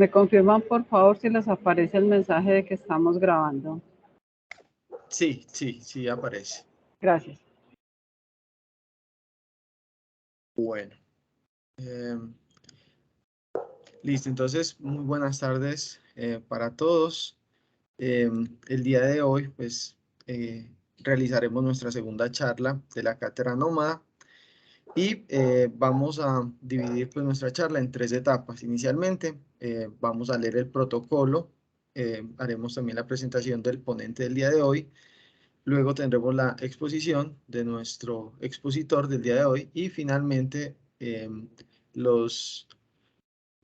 ¿Me confirman, por favor, si les aparece el mensaje de que estamos grabando? Sí, aparece. Gracias. Bueno. Listo, entonces, muy buenas tardes para todos. El día de hoy, pues, realizaremos nuestra segunda charla de la Cátedra Nómada y vamos a dividir pues, nuestra charla en 3 etapas. Inicialmente, vamos a leer el protocolo, haremos también la presentación del ponente del día de hoy, luego tendremos la exposición de nuestro expositor del día de hoy y finalmente los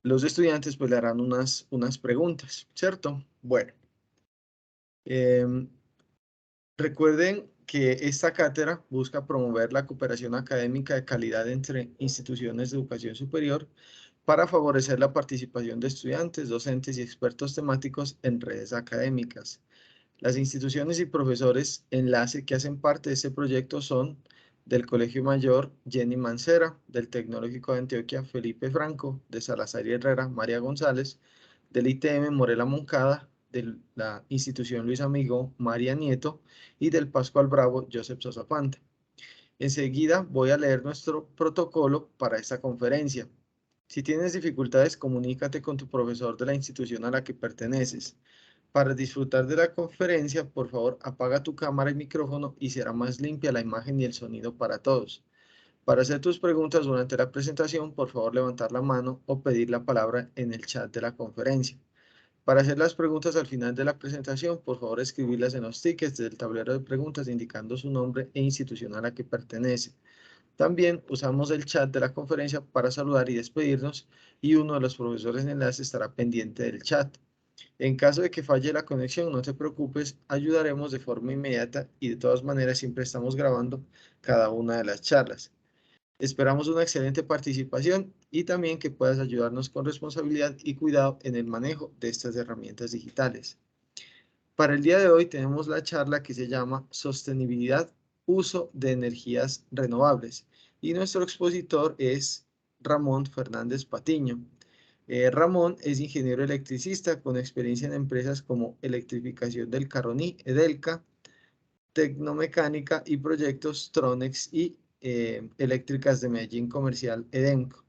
estudiantes pues le harán unas preguntas, ¿cierto? Bueno, recuerden que esta cátedra busca promover la cooperación académica de calidad entre instituciones de educación superior para favorecer la participación de estudiantes, docentes y expertos temáticos en redes académicas. Las instituciones y profesores enlace que hacen parte de este proyecto son del Colegio Mayor Jenny Mancera, del Tecnológico de Antioquia Felipe Franco, de Salazar y Herrera María González, del ITM Morela Moncada, de la institución Luis Amigo María Nieto y del Pascual Bravo Joseph Sosapante. Enseguida voy a leer nuestro protocolo para esta conferencia. Si tienes dificultades, comunícate con tu profesor de la institución a la que perteneces. Para disfrutar de la conferencia, por favor, apaga tu cámara y micrófono y será más limpia la imagen y el sonido para todos. Para hacer tus preguntas durante la presentación, por favor, levantar la mano o pedir la palabra en el chat de la conferencia. Para hacer las preguntas al final de la presentación, por favor, escribirlas en los tickets del tablero de preguntas indicando su nombre e institución a la que pertenece. También usamos el chat de la conferencia para saludar y despedirnos y uno de los profesores en enlace estará pendiente del chat. En caso de que falle la conexión, no te preocupes, ayudaremos de forma inmediata y de todas maneras siempre estamos grabando cada una de las charlas. Esperamos una excelente participación y también que puedas ayudarnos con responsabilidad y cuidado en el manejo de estas herramientas digitales. Para el día de hoy tenemos la charla que se llama Sostenibilidad, Uso de Energías Renovables y nuestro expositor es Ramón Fernández Patiño. Ramón es ingeniero electricista con experiencia en empresas como Electrificación del Carroní, Edelca, Tecnomecánica y proyectos Tronex y Eléctricas de Medellín Comercial, Edenco.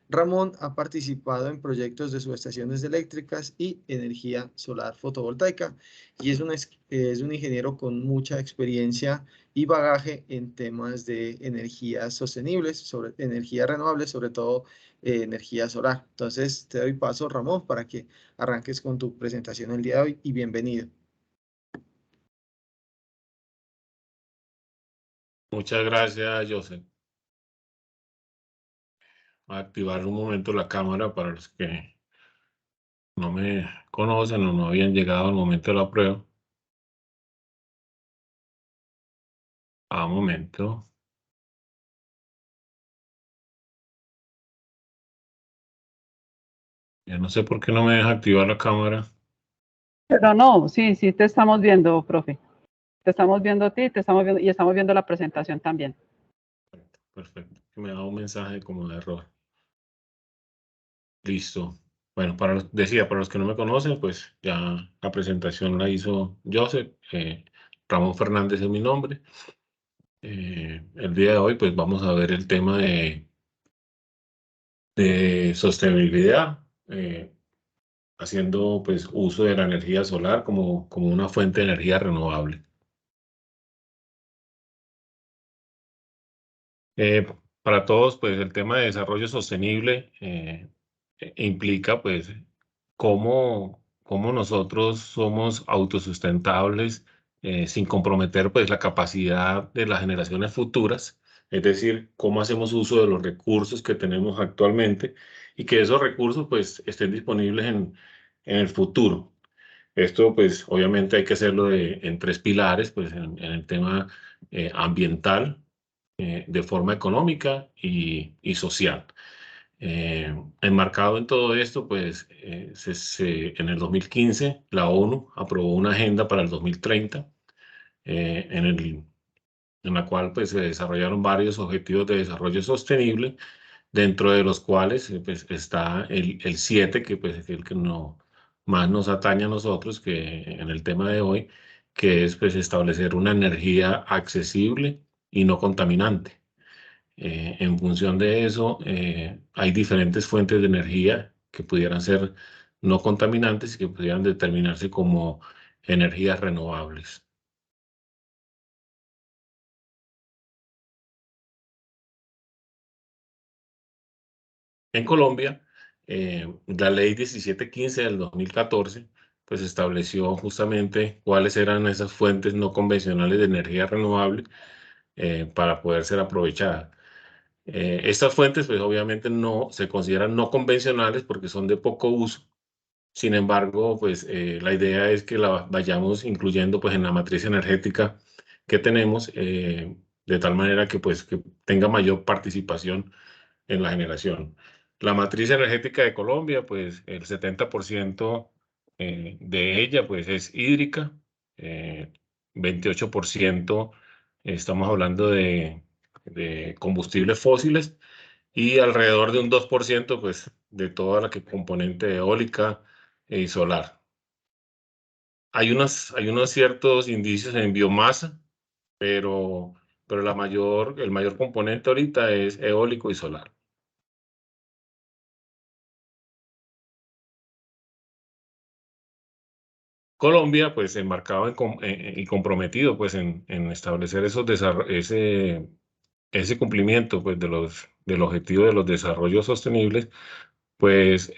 Ramón ha participado en proyectos de subestaciones eléctricas y energía solar fotovoltaica y es un ingeniero con mucha experiencia y bagaje en temas de energías sostenibles, sobre energías renovables, sobre todo energía solar. Entonces te doy paso, Ramón, para que arranques con tu presentación el día de hoy y bienvenido. Muchas gracias, Joseph. Voy a activar un momento la cámara para los que no me conocen o no habían llegado al momento de la prueba. Un momento. Ya no sé por qué no me deja activar la cámara. Pero no, sí te estamos viendo, profe. Te estamos viendo a ti, te estamos viendo y estamos viendo la presentación también. Perfecto. Me da un mensaje como de error. Listo. Bueno, decía, para los que no me conocen, pues ya la presentación la hizo Joseph. Ramón Fernández es mi nombre. El día de hoy, pues vamos a ver el tema de sostenibilidad, haciendo pues uso de la energía solar como una fuente de energía renovable. Para todos, pues el tema de desarrollo sostenible implica pues cómo nosotros somos autosustentables sin comprometer pues la capacidad de las generaciones futuras, es decir, cómo hacemos uso de los recursos que tenemos actualmente y que esos recursos pues estén disponibles en el futuro. Esto pues obviamente hay que hacerlo en 3 pilares, pues en el tema ambiental, de forma económica y social. Enmarcado en todo esto, pues en el 2015 la ONU aprobó una agenda para el 2030, en la cual pues se desarrollaron varios objetivos de desarrollo sostenible dentro de los cuales pues, está el 7, que pues, es el que más nos atañe a nosotros que en el tema de hoy, que es pues, establecer una energía accesible y no contaminante. En función de eso, hay diferentes fuentes de energía que pudieran ser no contaminantes y que pudieran determinarse como energías renovables. En Colombia, la ley 1715 del 2014 pues estableció justamente cuáles eran esas fuentes no convencionales de energía renovable para poder ser aprovechadas. Estas fuentes pues obviamente no se consideran no convencionales porque son de poco uso. Sin embargo, pues la idea es que la vayamos incluyendo pues en la matriz energética que tenemos de tal manera que pues que tenga mayor participación en la generación. La matriz energética de Colombia, pues el 70% de ella pues es hídrica, 28% estamos hablando de combustibles fósiles y alrededor de un 2% pues de toda la que componente eólica y solar. Hay unos ciertos indicios en biomasa, pero el mayor componente ahorita es eólico y solar. Colombia, pues, enmarcado y comprometido, pues, en establecer ese cumplimiento, pues, del objetivo de los desarrollos sostenibles, pues,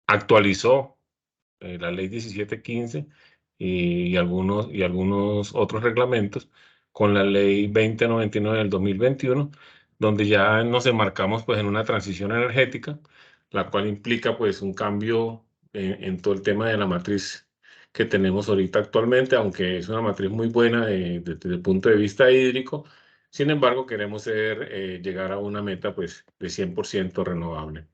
actualizó la ley 1715 y algunos otros reglamentos con la ley 2099 del 2021, donde ya nos enmarcamos pues en una transición energética, la cual implica pues un cambio en todo el tema de la matriz que tenemos ahorita actualmente, aunque es una matriz muy buena desde el punto de vista hídrico. Sin embargo, queremos llegar a una meta pues de 100% renovable.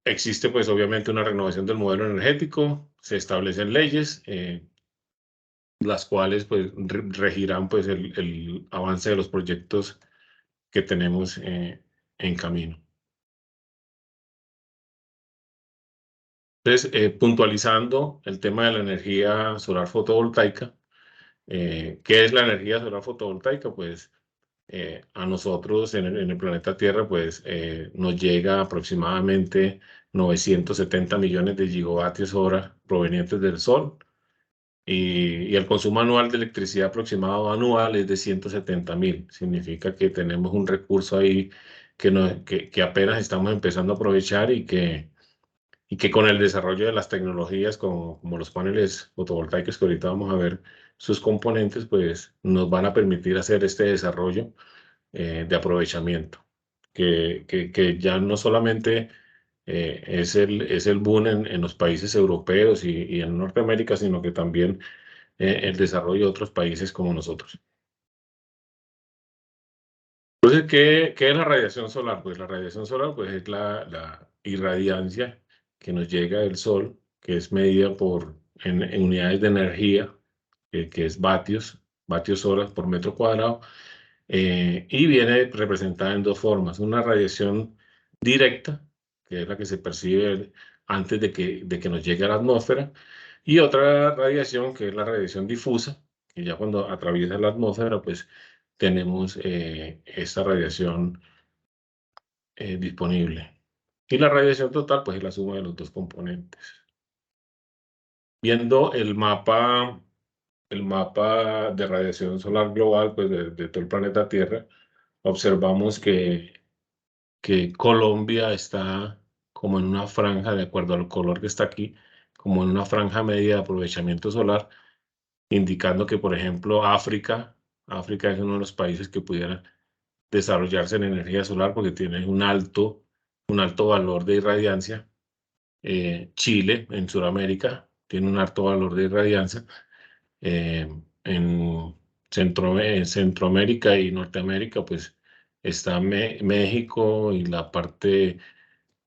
Existe pues obviamente una renovación del modelo energético, se establecen leyes, las cuales pues regirán pues el avance de los proyectos que tenemos en camino. Entonces, puntualizando el tema de la energía solar fotovoltaica, ¿qué es la energía solar fotovoltaica? Pues a nosotros en el planeta Tierra pues nos llega aproximadamente 970 millones de gigavatios hora provenientes del sol y el consumo anual de electricidad aproximado anual es de 170.000. Significa que tenemos un recurso ahí que apenas estamos empezando a aprovechar y que con el desarrollo de las tecnologías como los paneles fotovoltaicos que ahorita vamos a ver sus componentes, pues nos van a permitir hacer este desarrollo de aprovechamiento, que ya no solamente es el boom en los países europeos y en Norteamérica, sino que también el desarrollo de otros países como nosotros. Entonces, ¿qué es la radiación solar? Pues la radiación solar pues, es la irradiancia que nos llega del Sol, que es medida en unidades de energía, que es vatios horas por metro cuadrado, y viene representada en dos formas. Una radiación directa, que es la que se percibe antes de que nos llegue a la atmósfera, y otra radiación, que es la radiación difusa, que ya cuando atraviesa la atmósfera, pues tenemos esta radiación disponible. Y la radiación total, pues es la suma de los dos componentes. Viendo el mapa de radiación solar global, pues de todo el planeta Tierra, observamos que Colombia está como en una franja, de acuerdo al color que está aquí, como en una franja media de aprovechamiento solar, indicando que, por ejemplo, África es uno de los países que pudiera desarrollarse en energía solar porque tiene un alto valor de irradiancia. Chile, en Sudamérica, tiene un alto valor de irradiancia. En Centroamérica y Norteamérica, pues está México y la parte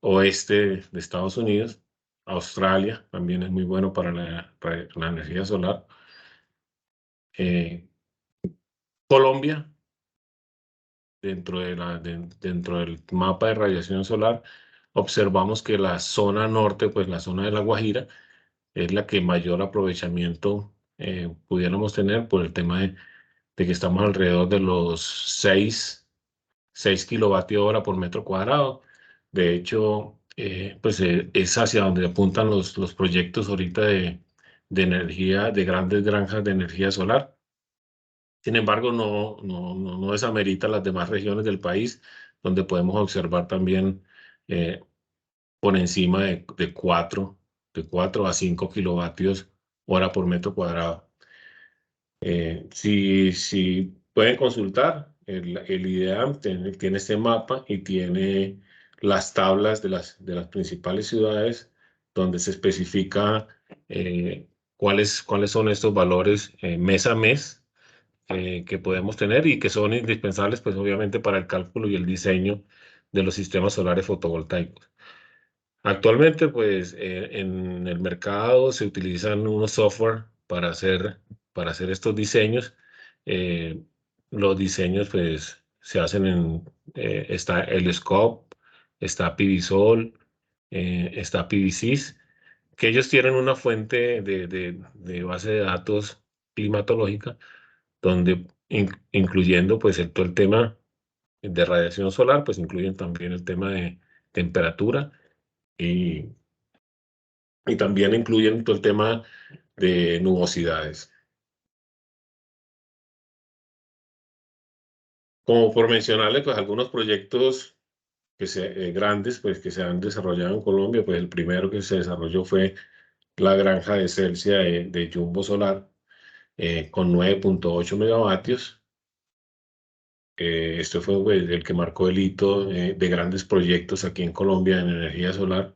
oeste de Estados Unidos. Australia también es muy bueno para la energía solar. Colombia dentro del mapa de radiación solar, observamos que la zona norte, pues la zona de La Guajira, es la que mayor aprovechamiento pudiéramos tener por el tema de que estamos alrededor de los 6 kilovatios hora por metro cuadrado. De hecho, pues es hacia donde apuntan los proyectos ahorita de energía, de grandes granjas de energía solar. Sin embargo, no desamerita las demás regiones del país, donde podemos observar también por encima de 4 a 5 kilovatios hora por metro cuadrado. Si pueden consultar, el IDEAM tiene este mapa y tiene las tablas de las principales ciudades donde se especifica cuáles son estos valores mes a mes que podemos tener y que son indispensables, pues obviamente para el cálculo y el diseño de los sistemas solares fotovoltaicos. Actualmente, pues en el mercado se utilizan unos software para hacer estos diseños. Los diseños, pues, se hacen está el Scope, está PVSol, está PVSys, que ellos tienen una fuente de base de datos climatológica, donde incluyendo, pues, todo el tema de radiación solar, pues incluyen también el tema de temperatura y también incluyen todo el tema de nubosidades. Como por mencionarle, pues algunos proyectos grandes, pues que se han desarrollado en Colombia, pues el primero que se desarrolló fue la granja de Celsia de Jumbo Solar con 9.8 megavatios. Este fue pues, el que marcó el hito de grandes proyectos aquí en Colombia en energía solar.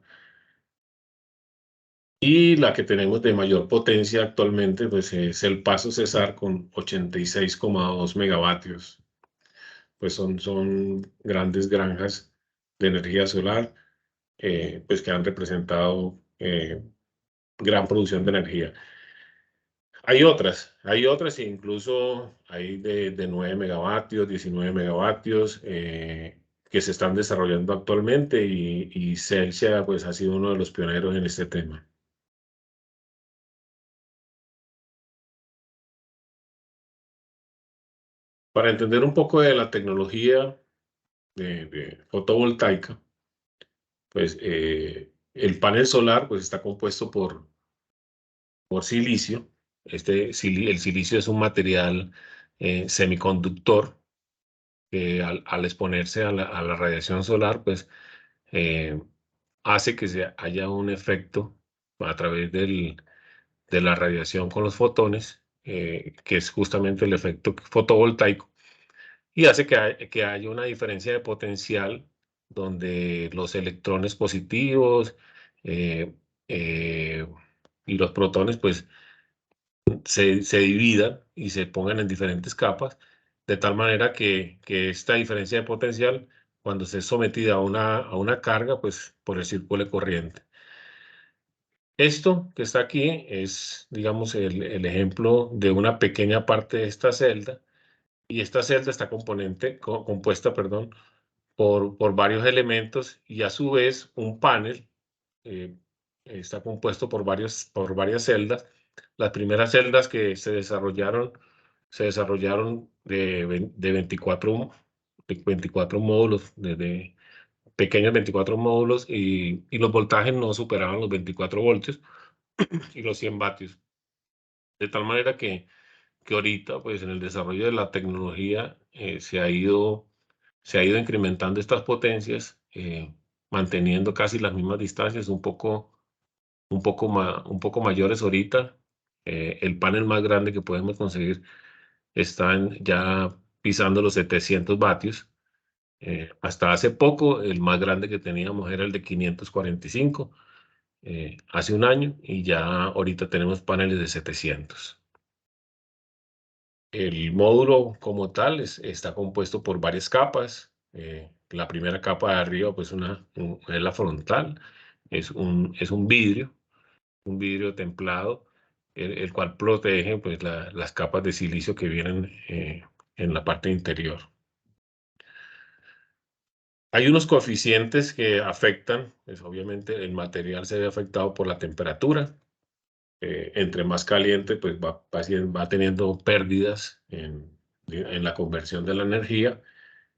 Y la que tenemos de mayor potencia actualmente pues, es el Paso Cesar con 86,2 megavatios. Pues son grandes granjas de energía solar pues que han representado gran producción de energía. Hay otras incluso hay de 9 megavatios, 19 megavatios que se están desarrollando actualmente y Celsia pues ha sido uno de los pioneros en este tema. Para entender un poco de la tecnología de fotovoltaica, pues el panel solar pues está compuesto por silicio. El silicio es un material semiconductor que al exponerse a la radiación solar, pues hace que haya un efecto a través de la radiación con los fotones, que es justamente el efecto fotovoltaico, y hace que haya una diferencia de potencial donde los electrones positivos eh, eh, y los protones pues se dividan y se pongan en diferentes capas, de tal manera que esta diferencia de potencial, cuando se es sometida a una carga, pues por el círculo de corriente. Esto que está aquí es, digamos, el ejemplo de una pequeña parte de esta celda, y esta celda está compuesta, perdón, por varios elementos, y a su vez un panel está compuesto por varias celdas. Las primeras celdas que se desarrollaron de 24 módulos, de pequeños 24 módulos, y los voltajes no superaban los 24 voltios y los 100 vatios. De tal manera que ahorita, pues en el desarrollo de la tecnología, se ha ido incrementando estas potencias, manteniendo casi las mismas distancias, un poco mayores ahorita. El panel más grande que podemos conseguir está ya pisando los 700 vatios. Hasta hace poco, el más grande que teníamos era el de 545, hace un año, y ya ahorita tenemos paneles de 700. El módulo como tal está compuesto por varias capas. La primera capa de arriba pues es la frontal, es un vidrio templado, el cual protege pues las capas de silicio que vienen en la parte interior. Hay unos coeficientes que afectan, pues obviamente el material se ve afectado por la temperatura. Entre más caliente, pues va teniendo pérdidas en la conversión de la energía.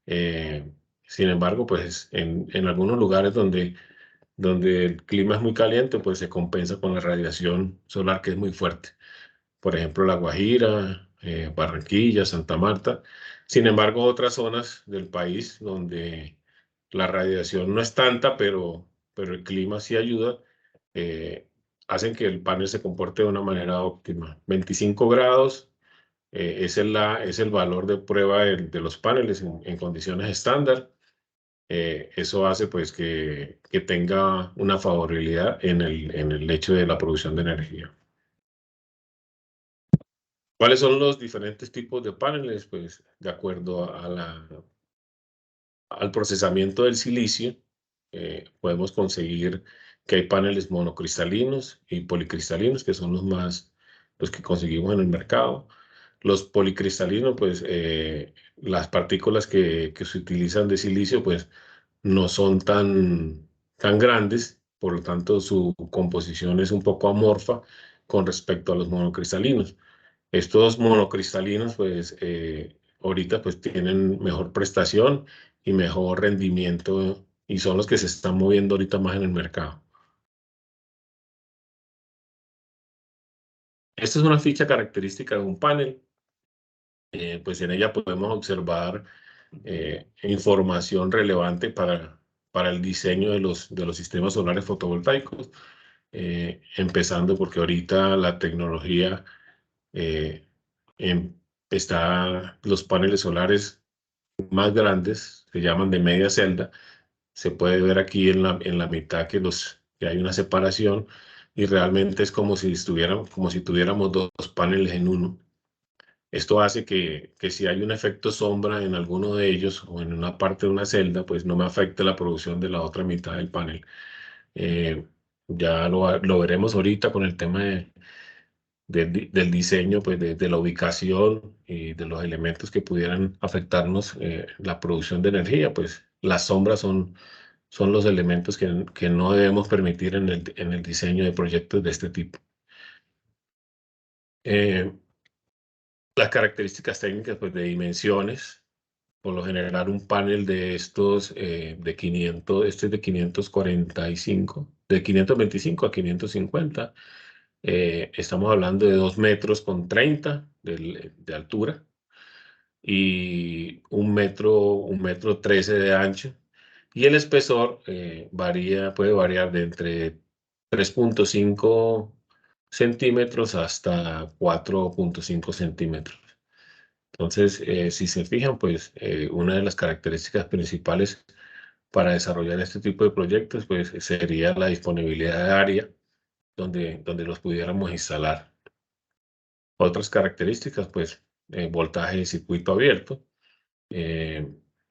Sin embargo, pues en algunos lugares donde el clima es muy caliente, pues se compensa con la radiación solar que es muy fuerte. Por ejemplo, La Guajira, Barranquilla, Santa Marta. Sin embargo, otras zonas del país donde la radiación no es tanta, pero el clima sí ayuda, eh, hacen que el panel se comporte de una manera óptima. 25 grados es el valor de prueba de los paneles en condiciones estándar. Eso hace pues que tenga una favorabilidad en el hecho de la producción de energía. ¿Cuáles son los diferentes tipos de paneles? Pues de acuerdo al procesamiento del silicio, podemos conseguir que hay paneles monocristalinos y policristalinos, que son los que conseguimos en el mercado. Los policristalinos, pues las partículas que se utilizan de silicio, pues no son tan grandes, por lo tanto su composición es un poco amorfa con respecto a los monocristalinos. Estos monocristalinos, pues, ahorita pues tienen mejor prestación y mejor rendimiento y son los que se están moviendo ahorita más en el mercado. Esta es una ficha característica de un panel. Pues en ella podemos observar información relevante para el diseño de los sistemas solares fotovoltaicos, empezando porque ahorita la tecnología eh, em- los paneles solares más grandes, se llaman de media celda. Se puede ver aquí en la mitad que hay una separación y realmente es como si tuviéramos dos paneles en uno. Esto hace que si hay un efecto sombra en alguno de ellos o en una parte de una celda, pues no me afecte la producción de la otra mitad del panel. Eh, ya lo veremos ahorita con el tema del diseño, pues de la ubicación y de los elementos que pudieran afectarnos la producción de energía, pues las sombras son los elementos que no debemos permitir en el diseño de proyectos de este tipo. Eh, las características técnicas, pues de dimensiones, por lo general un panel de estos de 500, este es de 545, de 525 a 550. Estamos hablando de 2 metros con 30 de altura y 1 metro 13 de ancho. Y el espesor puede variar de entre 3.5 centímetros hasta 4.5 centímetros. Entonces, si se fijan, pues una de las características principales para desarrollar este tipo de proyectos, pues sería la disponibilidad de área donde los pudiéramos instalar. Otras características, pues, voltaje de circuito abierto, eh,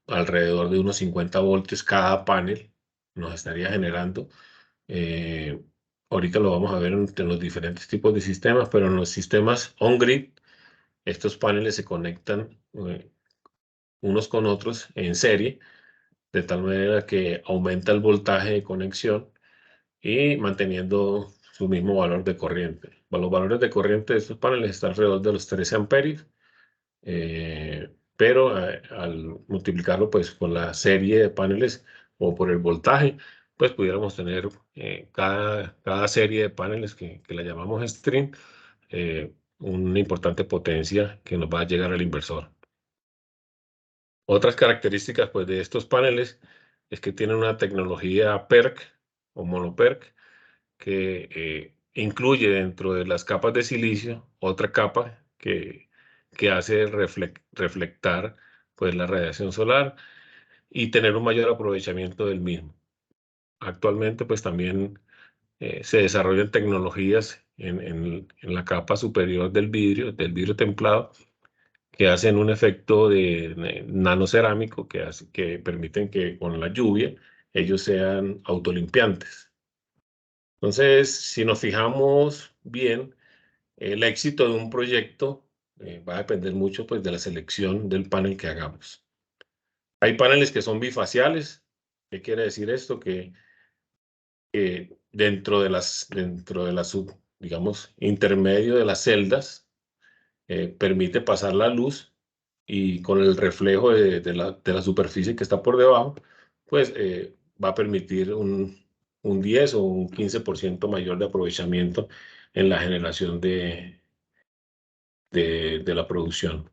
alrededor de unos 50 voltios cada panel nos estaría generando. Eh, ahorita lo vamos a ver en los diferentes tipos de sistemas, pero en los sistemas on-grid, estos paneles se conectan unos con otros en serie, de tal manera que aumenta el voltaje de conexión y manteniendo su mismo valor de corriente. Los valores de corriente de estos paneles están alrededor de los 13 amperios, pero al multiplicarlo pues con la serie de paneles o por el voltaje, pues pudiéramos tener cada serie de paneles que la llamamos string, una importante potencia que nos va a llegar al inversor. Otras características pues, de estos paneles es que tienen una tecnología PERC o monoPERC que incluye dentro de las capas de silicio otra capa que hace reflectar pues, la radiación solar y tener un mayor aprovechamiento del mismo. Actualmente pues también se desarrollan tecnologías en la capa superior del vidrio templado, que hacen un efecto de nanocerámico que permiten que con la lluvia ellos sean autolimpiantes. Entonces, si nos fijamos bien, el éxito de un proyecto va a depender mucho pues, de la selección del panel que hagamos. Hay paneles que son bifaciales, ¿Qué quiere decir esto? Que dentro de las, digamos, intermedio de las celdas, permite pasar la luz y con el reflejo de la superficie que está por debajo, pues va a permitir un 10 o un 15% mayor de aprovechamiento en la generación de la producción.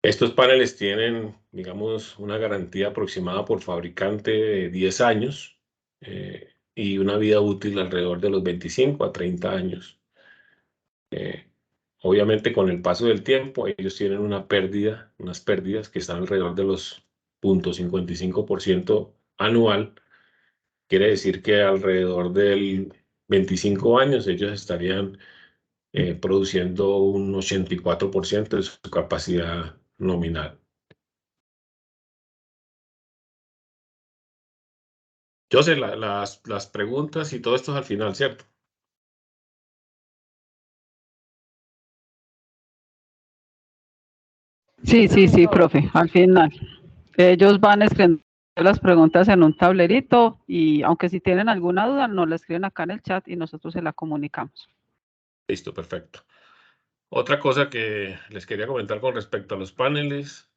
Estos paneles tienen, digamos, una garantía aproximada por fabricante de 10 años y una vida útil alrededor de los 25 a 30 años. Obviamente, con el paso del tiempo, ellos tienen unas pérdidas que están alrededor de los 0.55% anual. Quiere decir que alrededor del 25 años ellos estarían produciendo un 84% de su capacidad nominal. Yo sé, las preguntas y todo esto es al final, ¿cierto? Sí, profe, al final. Ellos van escribiendo las preguntas en un tablerito y aunque si tienen alguna duda, nos la escriben acá en el chat y nosotros se la comunicamos. Listo, perfecto. Otra cosa que les quería comentar con respecto a los paneles,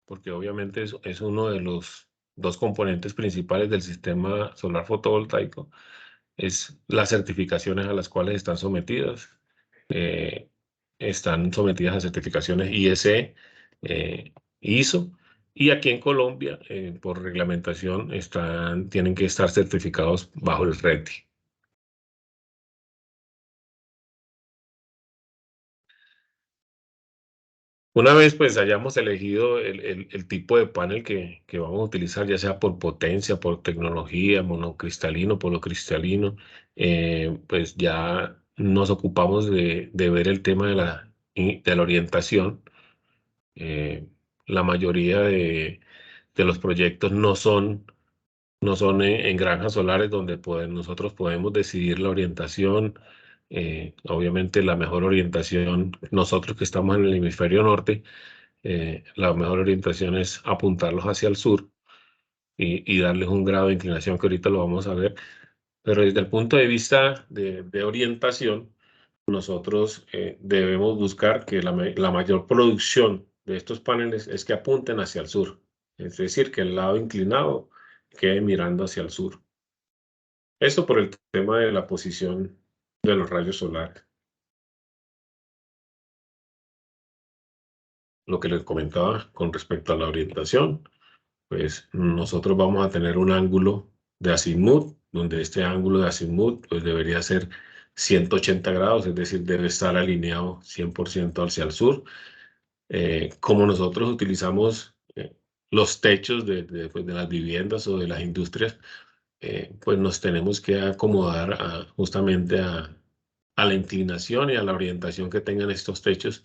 porque obviamente es uno de los dos componentes principales del sistema solar fotovoltaico, es las certificaciones a las cuales están sometidas. Están sometidas a certificaciones IEC, ISO, y aquí en Colombia, por reglamentación, tienen que estar certificados bajo el RETI. Una vez pues hayamos elegido el tipo de panel que vamos a utilizar, ya sea por potencia, por tecnología, monocristalino, polocristalino, pues ya nos ocupamos de ver el tema de la orientación. La mayoría de los proyectos no son en granjas solares donde nosotros podemos decidir la orientación. Obviamente la mejor orientación, nosotros que estamos en el hemisferio norte, la mejor orientación es apuntarlos hacia el sur y darles un grado de inclinación que ahorita lo vamos a ver. Pero desde el punto de vista de orientación, nosotros debemos buscar que la mayor producción de estos paneles es que apunten hacia el sur. Es decir, que el lado inclinado quede mirando hacia el sur. Esto por el tema de la posición de los rayos solares. Lo que les comentaba con respecto a la orientación, pues nosotros vamos a tener un ángulo de azimut, donde este ángulo de azimut pues debería ser 180 grados, es decir, debe estar alineado 100% hacia el sur. Como nosotros utilizamos los techos pues, de las viviendas o de las industrias, pues nos tenemos que acomodar justamente a la inclinación y a la orientación que tengan estos techos.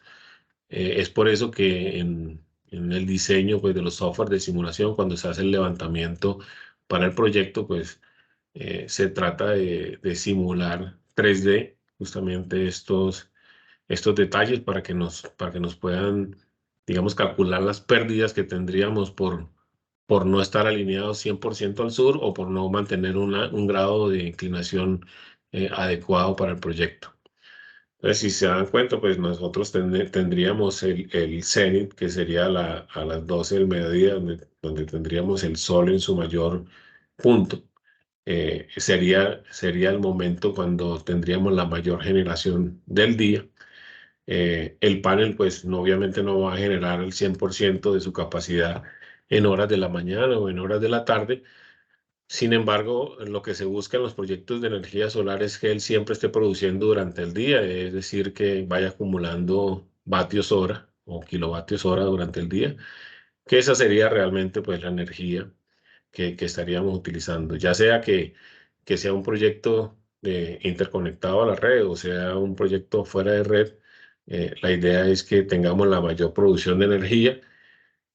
Es por eso que en el diseño pues, de los software de simulación, cuando se hace el levantamiento para el proyecto, pues se trata de simular 3D justamente estos detalles para que nos puedan, digamos, calcular las pérdidas que tendríamos por no estar alineados 100% al sur o por no mantener un grado de inclinación adecuado para el proyecto. Entonces, si se dan cuenta, pues nosotros tendríamos el cenit, que sería a las 12 del mediodía, donde tendríamos el sol en su mayor punto. Sería el momento cuando tendríamos la mayor generación del día. El panel, pues obviamente no va a generar el 100% de su capacidad en horas de la mañana o en horas de la tarde. Sin embargo, lo que se busca en los proyectos de energía solar es que él siempre esté produciendo durante el día, es decir, que vaya acumulando vatios hora o kilovatios hora durante el día, que esa sería realmente pues la energía que estaríamos utilizando, ya sea que sea un proyecto interconectado a la red o sea un proyecto fuera de red. La idea es que tengamos la mayor producción de energía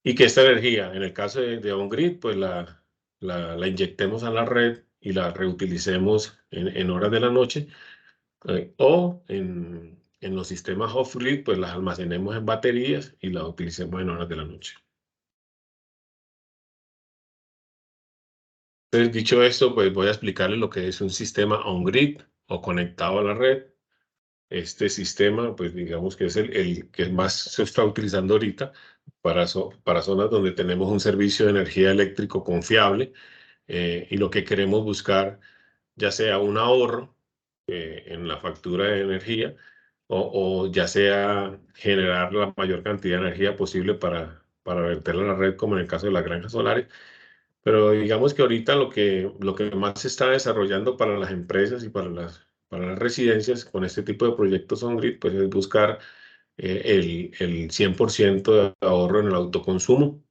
y que esta energía, en el caso de on-grid, pues la inyectemos a la red y la reutilicemos en horas de la noche, o en los sistemas off-grid, pues las almacenemos en baterías y las utilicemos en horas de la noche. Entonces, dicho esto, pues voy a explicarles lo que es un sistema on-grid o conectado a la red. Este sistema, pues digamos que es el que más se está utilizando ahorita para zonas donde tenemos un servicio de energía eléctrico confiable, y lo que queremos buscar, ya sea un ahorro en la factura de energía o ya sea generar la mayor cantidad de energía posible para verterla a la red, como en el caso de las granjas solares. Pero digamos que ahorita lo que más se está desarrollando para las empresas y para las residencias con este tipo de proyectos on-grid, pues es buscar el 100% de ahorro en el autoconsumo.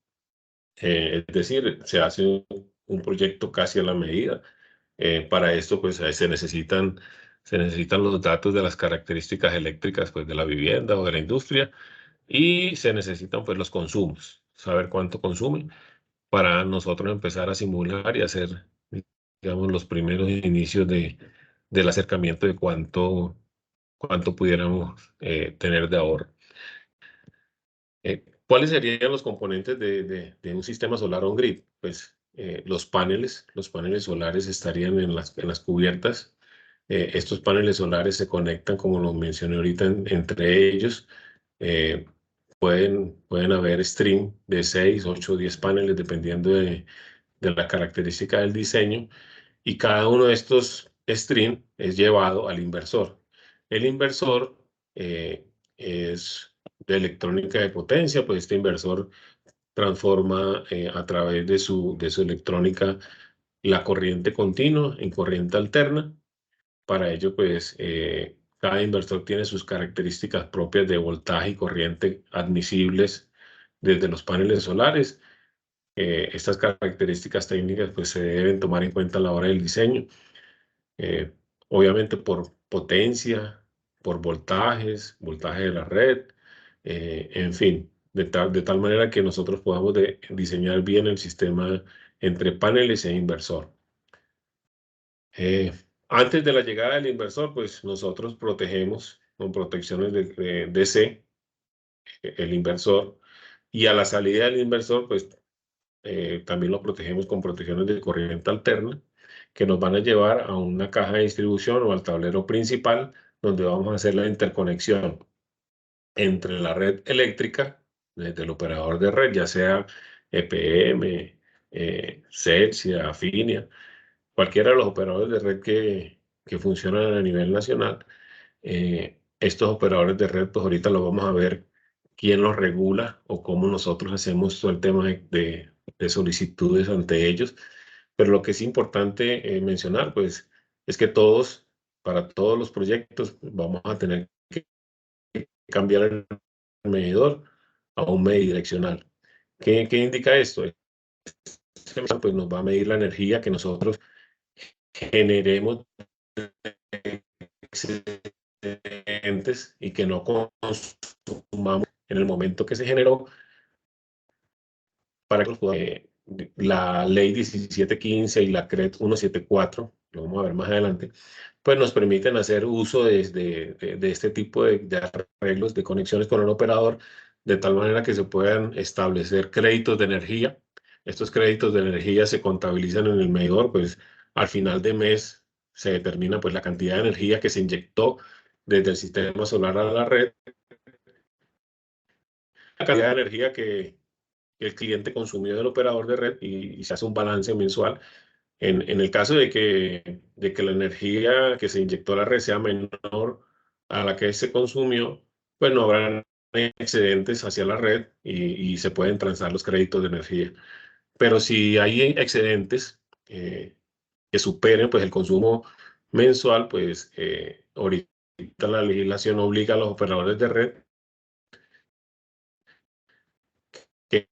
Es decir, se hace un proyecto casi a la medida. Para esto, pues se necesitan los datos de las características eléctricas, pues, de la vivienda o de la industria, y se necesitan, pues, los consumos, saber cuánto consumen para nosotros empezar a simular y hacer, digamos, los primeros inicios del acercamiento de cuánto pudiéramos tener de ahorro. ¿Cuáles serían los componentes de un sistema solar on-grid? Pues los paneles solares estarían en las cubiertas. Estos paneles solares se conectan, como lo mencioné ahorita, entre ellos. Eh, pueden haber stream de 6, 8, 10 paneles, dependiendo de la característica del diseño, y cada uno de estos stream es llevado al inversor. El inversor es de electrónica de potencia, pues este inversor transforma a través de su electrónica la corriente continua en corriente alterna. Para ello, pues cada inversor tiene sus características propias de voltaje y corriente admisibles desde los paneles solares. Estas características técnicas, pues, se deben tomar en cuenta a la hora del diseño. eh, Obviamente por potencia, por voltaje de la red, en fin, de tal manera que nosotros podamos diseñar bien el sistema entre paneles e inversor. Antes de la llegada del inversor, pues nosotros protegemos con protecciones de DC el inversor, y a la salida del inversor, pues también lo protegemos con protecciones de corriente alterna, que nos van a llevar a una caja de distribución o al tablero principal, donde vamos a hacer la interconexión entre la red eléctrica, desde el operador de red, ya sea EPM, Celsia, Afinia, cualquiera de los operadores de red que funcionan a nivel nacional. Estos operadores de red, pues ahorita lo vamos a ver quién los regula o cómo nosotros hacemos todo el tema de solicitudes ante ellos. Pero lo que es importante mencionar, pues, es que para todos los proyectos, vamos a tener que cambiar el medidor a un medidireccional. ¿Qué indica esto? Este medidor, pues, nos va a medir la energía que nosotros generemos excedentes y que no consumamos en el momento que se generó, para que la ley 1715 y la CRED 174, lo vamos a ver más adelante, pues nos permiten hacer uso de este tipo de arreglos, de conexiones con el operador, de tal manera que se puedan establecer créditos de energía. Estos créditos de energía se contabilizan en el medidor, pues al final de mes se determina, pues, la cantidad de energía que se inyectó desde el sistema solar a la red, la cantidad de energía que el cliente consumió del operador de red, y se hace un balance mensual. En el caso de que la energía que se inyectó a la red sea menor a la que se consumió, pues no habrán excedentes hacia la red, y se pueden transar los créditos de energía. Pero si hay excedentes que superen, pues, el consumo mensual, pues ahorita la legislación obliga a los operadores de red que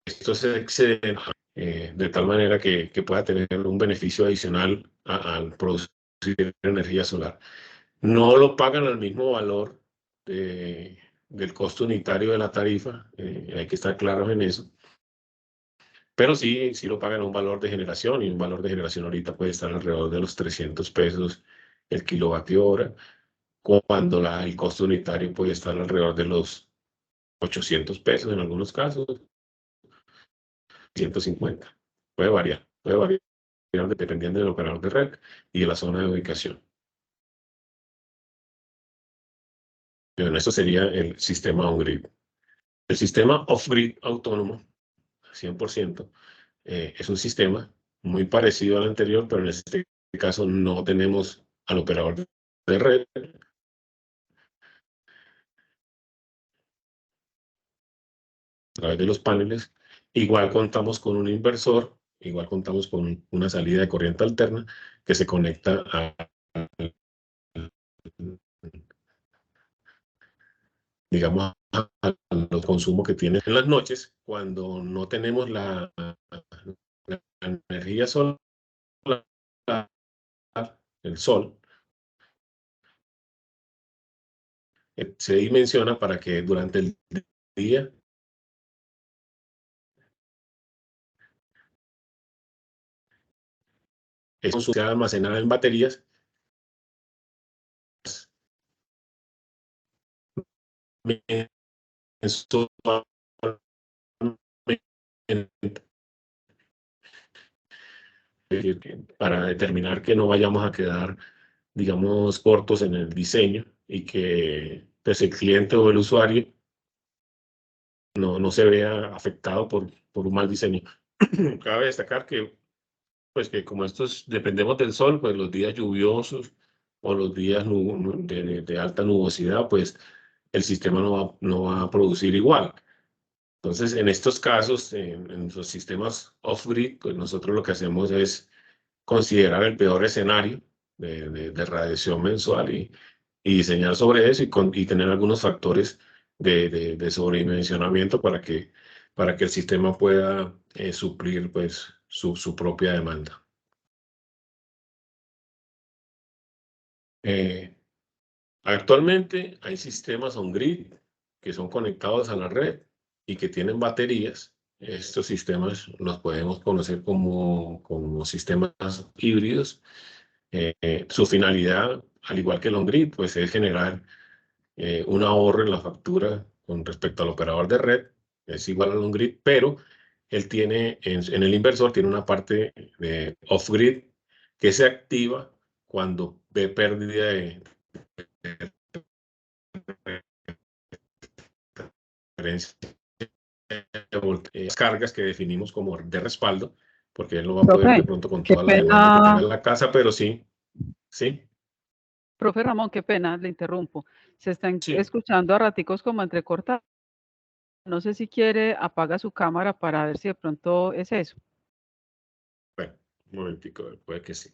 esto se excede, de tal manera que pueda tener un beneficio adicional al producir energía solar. No lo pagan al mismo valor del costo unitario de la tarifa, hay que estar claros en eso, pero sí lo pagan a un valor de generación, y un valor de generación ahorita puede estar alrededor de los 300 pesos el kilovatio hora, cuando el costo unitario puede estar alrededor de los 800 pesos en algunos casos, 150. Puede variar, puede variar. dependiendo del operador de red y de la zona de ubicación. Bueno, esto sería el sistema on-grid. El sistema off-grid autónomo, 100%, es un sistema muy parecido al anterior, pero en este caso no tenemos al operador de red. A través de los paneles, igual contamos con un inversor, igual contamos con una salida de corriente alterna que se conecta digamos, al consumo que tiene en las noches, cuando no tenemos la energía solar, el sol, se dimensiona para que durante el día eso sea almacenada en baterías para determinar que no vayamos a quedar, digamos, cortos en el diseño y que pues, el cliente o el usuario no se vea afectado por un mal diseño. Cabe destacar que, pues, que como estos dependemos del sol, pues los días lluviosos o los días de alta nubosidad, pues el sistema no va a producir igual. Entonces, en estos casos, en los sistemas off-grid, pues nosotros lo que hacemos es considerar el peor escenario de radiación mensual y diseñar sobre eso y tener algunos factores de sobredimensionamiento para que el sistema pueda suplir pues, su propia demanda. Actualmente hay sistemas on-grid que son conectados a la red y que tienen baterías. Estos sistemas los podemos conocer como sistemas híbridos. Su finalidad, al igual que el on-grid, pues es generar un ahorro en la factura con respecto al operador de red. Es igual al on-grid, pero él tiene, en el inversor, tiene una parte de off-grid que se activa cuando ve pérdida de las cargas que definimos como de respaldo, porque él no va a poder de pronto con toda la demanda que tenga en la casa, pero sí. Profe Ramón, qué pena, le interrumpo. Se están Sí. escuchando a raticos como entrecortados. No sé si quiere, apaga su cámara para ver si de pronto es eso. Bueno, un momentico, puede que sí.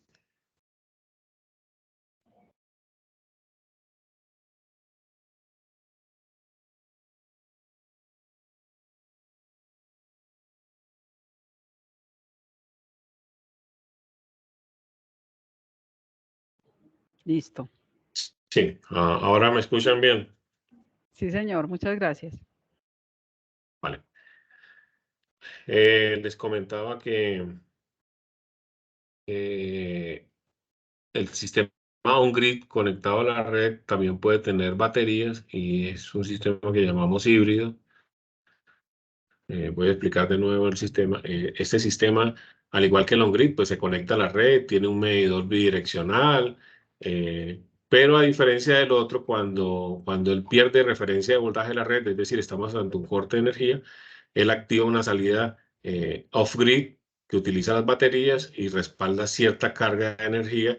Listo. Sí, ahora me escuchan bien. Sí, señor, muchas gracias. Vale. Les comentaba que el sistema on-grid conectado a la red también puede tener baterías y es un sistema que llamamos híbrido. Voy a explicar de nuevo el sistema. Este sistema, al igual que el on-grid, pues se conecta a la red, tiene un medidor bidireccional, pero a diferencia del otro, cuando él pierde referencia de voltaje de la red, es decir, estamos ante un corte de energía, él activa una salida off-grid que utiliza las baterías y respalda cierta carga de energía,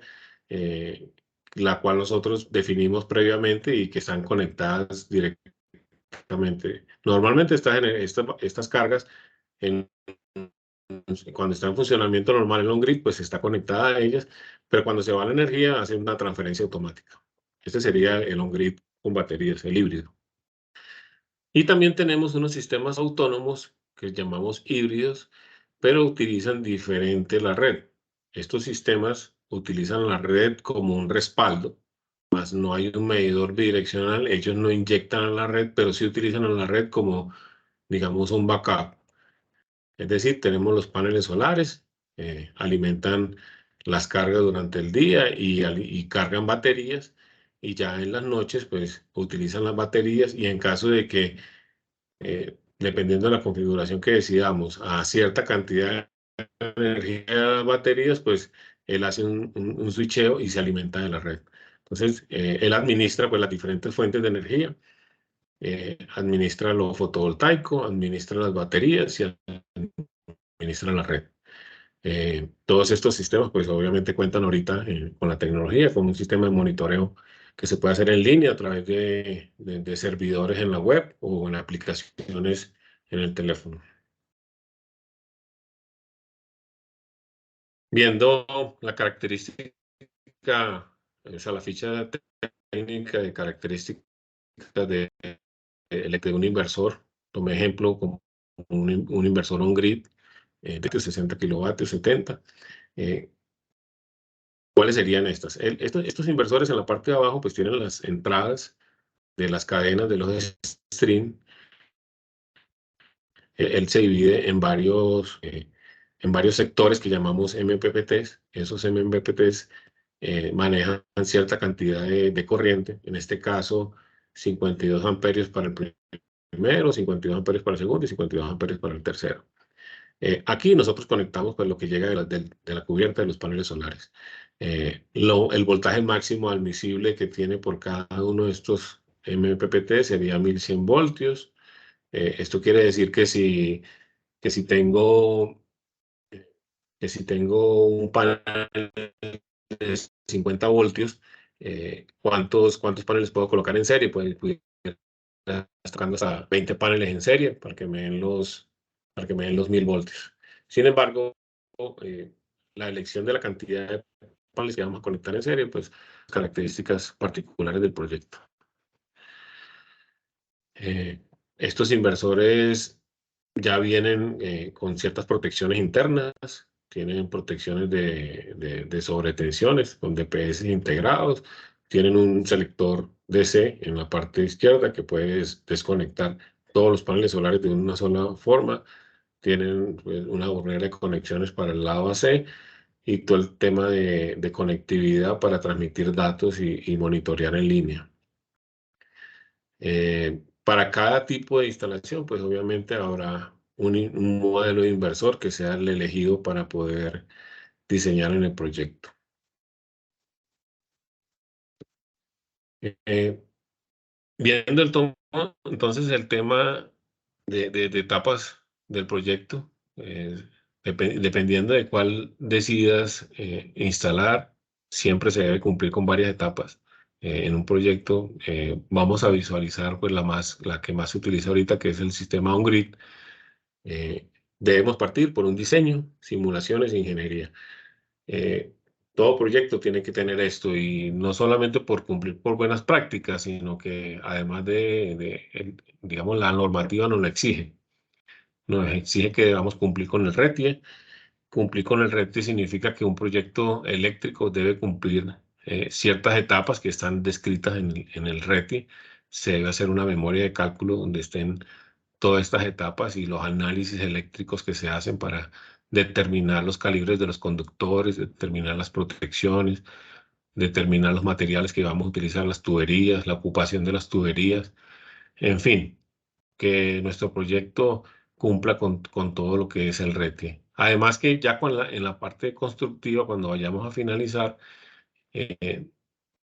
la cual nosotros definimos previamente y que están conectadas directamente. Normalmente estas cargas, cuando está en funcionamiento normal el on-grid, pues está conectada a ellas, pero cuando se va la energía hace una transferencia automática. Este sería el on-grid con baterías, el híbrido. Y también tenemos unos sistemas autónomos que llamamos híbridos, pero utilizan diferente la red. Estos sistemas utilizan la red como un respaldo, más no hay un medidor bidireccional. Ellos no inyectan a la red, pero sí utilizan a la red como, digamos, un backup. Es decir, tenemos los paneles solares, alimentan las cargas durante el día y cargan baterías, y ya en las noches, pues, utilizan las baterías y en caso de que dependiendo de la configuración que decidamos, a cierta cantidad energía a las baterías, pues él hace un switcheo y se alimenta de la red. Entonces, él administra pues las diferentes fuentes de energía, administra lo fotovoltaico, administra las baterías y administra la red. Todos estos sistemas, pues obviamente cuentan ahorita con la tecnología, con un sistema de monitoreo que se puede hacer en línea a través de servidores en la web o en aplicaciones en el teléfono. Viendo la característica, o sea, la ficha técnica de características de un inversor, tomé ejemplo como un inversor on-grid de 60 kilovatios, 70. ¿Cuáles serían estas? Estos inversores en la parte de abajo pues tienen las entradas de las cadenas de los stream. Él se divide en varios sectores que llamamos MPPTs. Esos MPPTs manejan cierta cantidad de corriente, en este caso 52 amperios para el primero, 52 amperios para el segundo y 52 amperios para el tercero. Aquí nosotros conectamos pues, lo que llega de la cubierta de los paneles solares. El voltaje máximo admisible que tiene por cada uno de estos MPPT sería 1100 voltios. Esto quiere decir que si tengo un panel de 50 voltios, ¿cuántos paneles puedo colocar en serie? Pues tocando hasta 20 paneles en serie para que me den los 1000 voltios. Sin embargo, la elección de la cantidad de paneles que vamos a conectar en serie, pues características particulares del proyecto. Estos inversores ya vienen con ciertas protecciones internas, tienen protecciones de sobretensiones con DPS integrados, tienen un selector DC en la parte izquierda que puedes desconectar todos los paneles solares de una sola forma, tienen pues, una barrera de conexiones para el lado AC y todo el tema de conectividad para transmitir datos y monitorear en línea. Para cada tipo de instalación, pues obviamente habrá un modelo de inversor que sea el elegido para poder diseñar en el proyecto. Viendo entonces el tema de etapas del proyecto, dependiendo de cuál decidas instalar, siempre se debe cumplir con varias etapas. En un proyecto vamos a visualizar pues la que más se utiliza ahorita, que es el sistema on-grid. Debemos partir por un diseño, simulaciones e ingeniería. Todo proyecto tiene que tener esto y no solamente por cumplir por buenas prácticas, sino que además digamos, la normativa nos lo exige. Nos exige que debamos cumplir con el RETIE. Cumplir con el RETIE significa que un proyecto eléctrico debe cumplir ciertas etapas que están descritas en el RETIE. Se debe hacer una memoria de cálculo donde estén todas estas etapas y los análisis eléctricos que se hacen para determinar los calibres de los conductores, determinar las protecciones, determinar los materiales que vamos a utilizar, las tuberías, la ocupación de las tuberías, en fin, que nuestro proyecto cumpla con todo lo que es el RETIE. Además que ya en la parte constructiva, cuando vayamos a finalizar,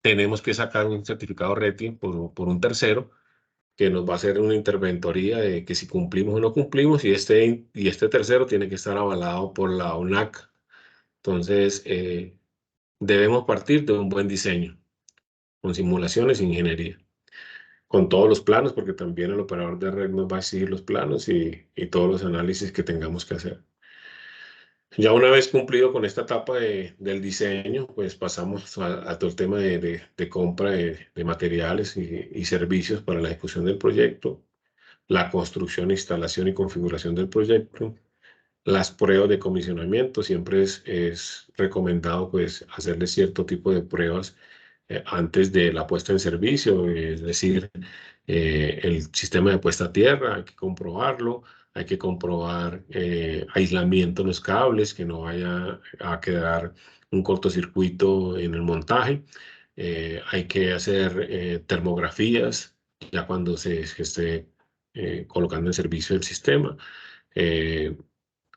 tenemos que sacar un certificado RETIE por un tercero que nos va a hacer una interventoría de que si cumplimos o no cumplimos y este tercero tiene que estar avalado por la ONAC. Entonces, debemos partir de un buen diseño, con simulaciones e ingeniería, con todos los planos, porque también el operador de red nos va a exigir los planos y todos los análisis que tengamos que hacer. Ya una vez cumplido con esta etapa del diseño, pues pasamos a todo el tema de compra de materiales y servicios para la ejecución del proyecto, la construcción, instalación y configuración del proyecto, las pruebas de comisionamiento. Siempre es recomendado pues hacerle cierto tipo de pruebas antes de la puesta en servicio, es decir, el sistema de puesta a tierra, hay que comprobarlo, hay que comprobar aislamiento en los cables, que no vaya a quedar un cortocircuito en el montaje. Hay que hacer termografías ya cuando se esté colocando en servicio el sistema.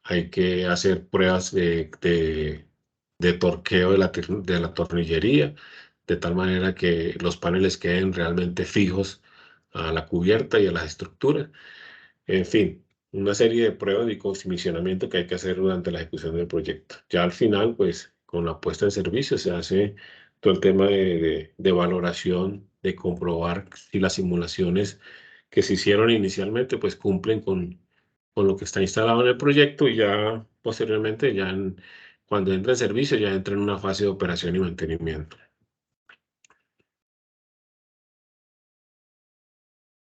hay que hacer pruebas de torqueo de la tornillería, de tal manera que los paneles queden realmente fijos a la cubierta y a las estructuras. En fin, una serie de pruebas y comisionamiento que hay que hacer durante la ejecución del proyecto. Ya al final, pues, con la puesta en servicio se hace todo el tema de valoración, de comprobar si las simulaciones que se hicieron inicialmente, pues, cumplen con lo que está instalado en el proyecto y ya posteriormente, cuando entra en servicio, ya entra en una fase de operación y mantenimiento.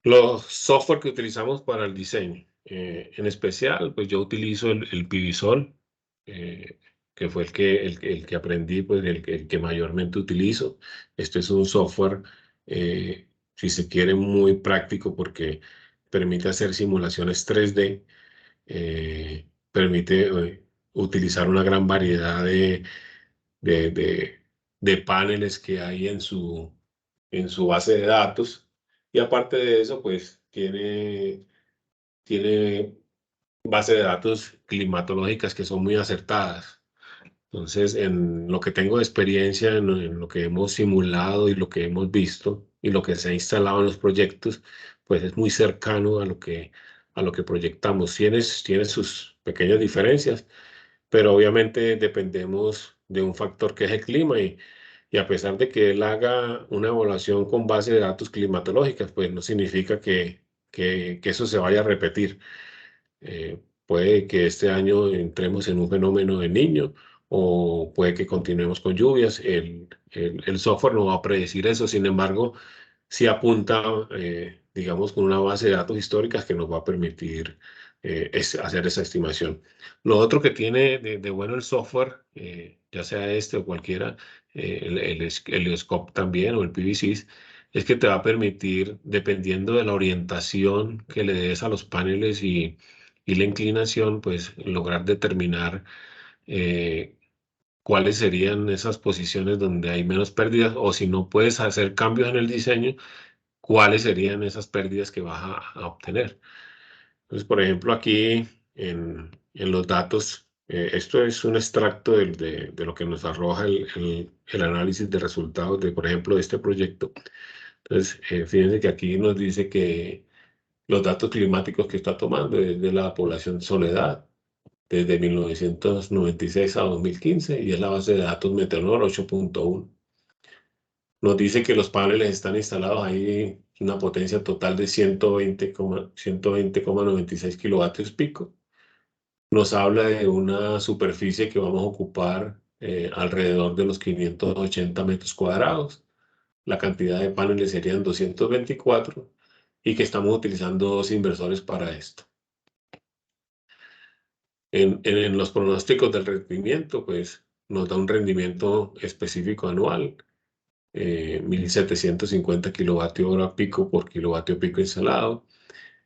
Los software que utilizamos para el diseño, en especial, pues yo utilizo el PVSol, que fue el que aprendí, pues el que mayormente utilizo. Este es un software, si se quiere, muy práctico porque permite hacer simulaciones 3D, permite utilizar una gran variedad de, de- de paneles que hay en su base de datos. Y aparte de eso, pues tiene base de datos climatológicas que son muy acertadas. Entonces, en lo que tengo de experiencia, en lo que hemos simulado y lo que hemos visto y lo que se ha instalado en los proyectos, pues es muy cercano a lo que proyectamos. Tiene sus pequeñas diferencias, pero obviamente dependemos de un factor que es el clima y a pesar de que él haga una evaluación con base de datos climatológicas, pues no significa que eso se vaya a repetir. Puede que este año entremos en un fenómeno de Niño o puede que continuemos con lluvias. El software no va a predecir eso, sin embargo, sí apunta, digamos, con una base de datos históricas que nos va a permitir hacer esa estimación. Lo otro que tiene de bueno el software, ya sea este o cualquiera, el scope también o el PVC, es que te va a permitir, dependiendo de la orientación que le des a los paneles y la inclinación, pues lograr determinar eh, cuáles serían esas posiciones donde hay menos pérdidas o si no puedes hacer cambios en el diseño, cuáles serían esas pérdidas que vas a obtener. Entonces, por ejemplo, aquí en los datos, esto es un extracto de lo que nos arroja el análisis de resultados de, por ejemplo, de este proyecto. Entonces, fíjense que aquí nos dice que los datos climáticos que está tomando es de la población Soledad, desde 1996 a 2015, y es la base de datos Meteorol 8.1. Nos dice que los paneles están instalados ahí una potencia total de 120,96 kilovatios pico. Nos habla de una superficie que vamos a ocupar alrededor de los 580 metros cuadrados. La cantidad de paneles serían 224 y que estamos utilizando dos inversores para esto. En los pronósticos del rendimiento, pues nos da un rendimiento específico anual, 1750 kilovatio hora pico por kilovatio pico instalado.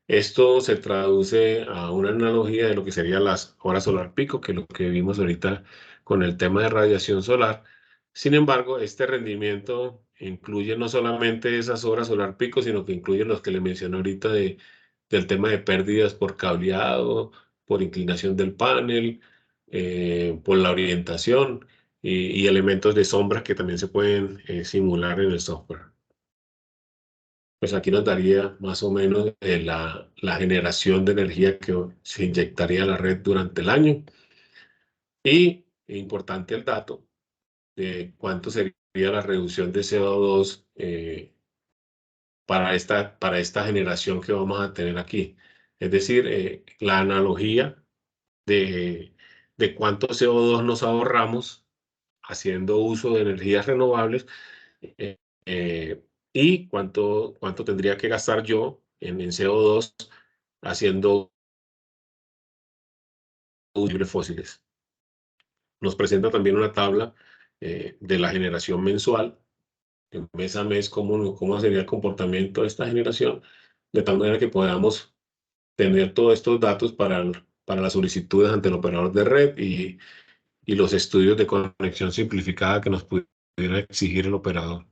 Esto se traduce a una analogía de lo que serían las horas solar pico, que es lo que vimos ahorita con el tema de radiación solar. Sin embargo, este rendimiento incluye no solamente esas horas solar pico, sino que incluye los que le mencioné ahorita del tema de pérdidas por cableado, por inclinación del panel, por la orientación y elementos de sombra que también se pueden simular en el software. Pues aquí nos daría más o menos la generación de energía que se inyectaría a la red durante el año. Y importante el dato de cuánto sería la reducción de CO2 para esta generación que vamos a tener aquí. Es decir, la analogía de cuánto CO2 nos ahorramos haciendo uso de energías renovables eh, eh, y cuánto tendría que gastar yo en CO2 haciendo combustibles fósiles. Nos presenta también una tabla de la generación mensual, mes a mes, cómo sería el comportamiento de esta generación, de tal manera que podamos tener todos estos datos para las solicitudes ante el operador de red y los estudios de conexión simplificada que nos pudiera exigir el operador.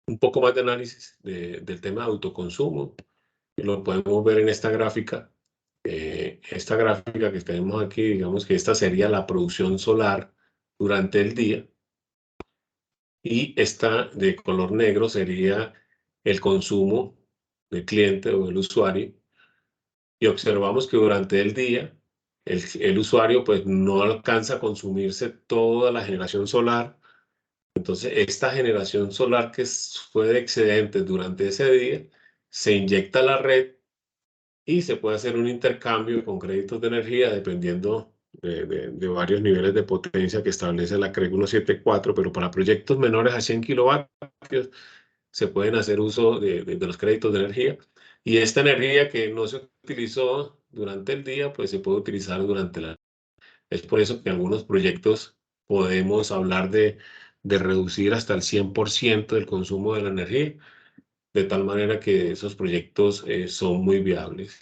un poco más de análisis del tema de autoconsumo. Lo podemos ver en esta gráfica. Esta gráfica que tenemos aquí, digamos que esta sería la producción solar durante el día. Y esta de color negro sería el consumo del cliente o del usuario. Y observamos que durante el día el usuario pues no alcanza a consumirse toda la generación solar. Entonces esta generación solar que fue de excedentes durante ese día se inyecta a la red y se puede hacer un intercambio con créditos de energía dependiendo de varios niveles de potencia que establece la CREG 174, pero para proyectos menores a 100 kilovatios se pueden hacer uso de los créditos de energía, y esta energía que no se utilizó durante el día, pues se puede utilizar durante la noche. Es por eso que en algunos proyectos podemos hablar de reducir hasta el 100% del consumo de la energía, de tal manera que esos proyectos son muy viables.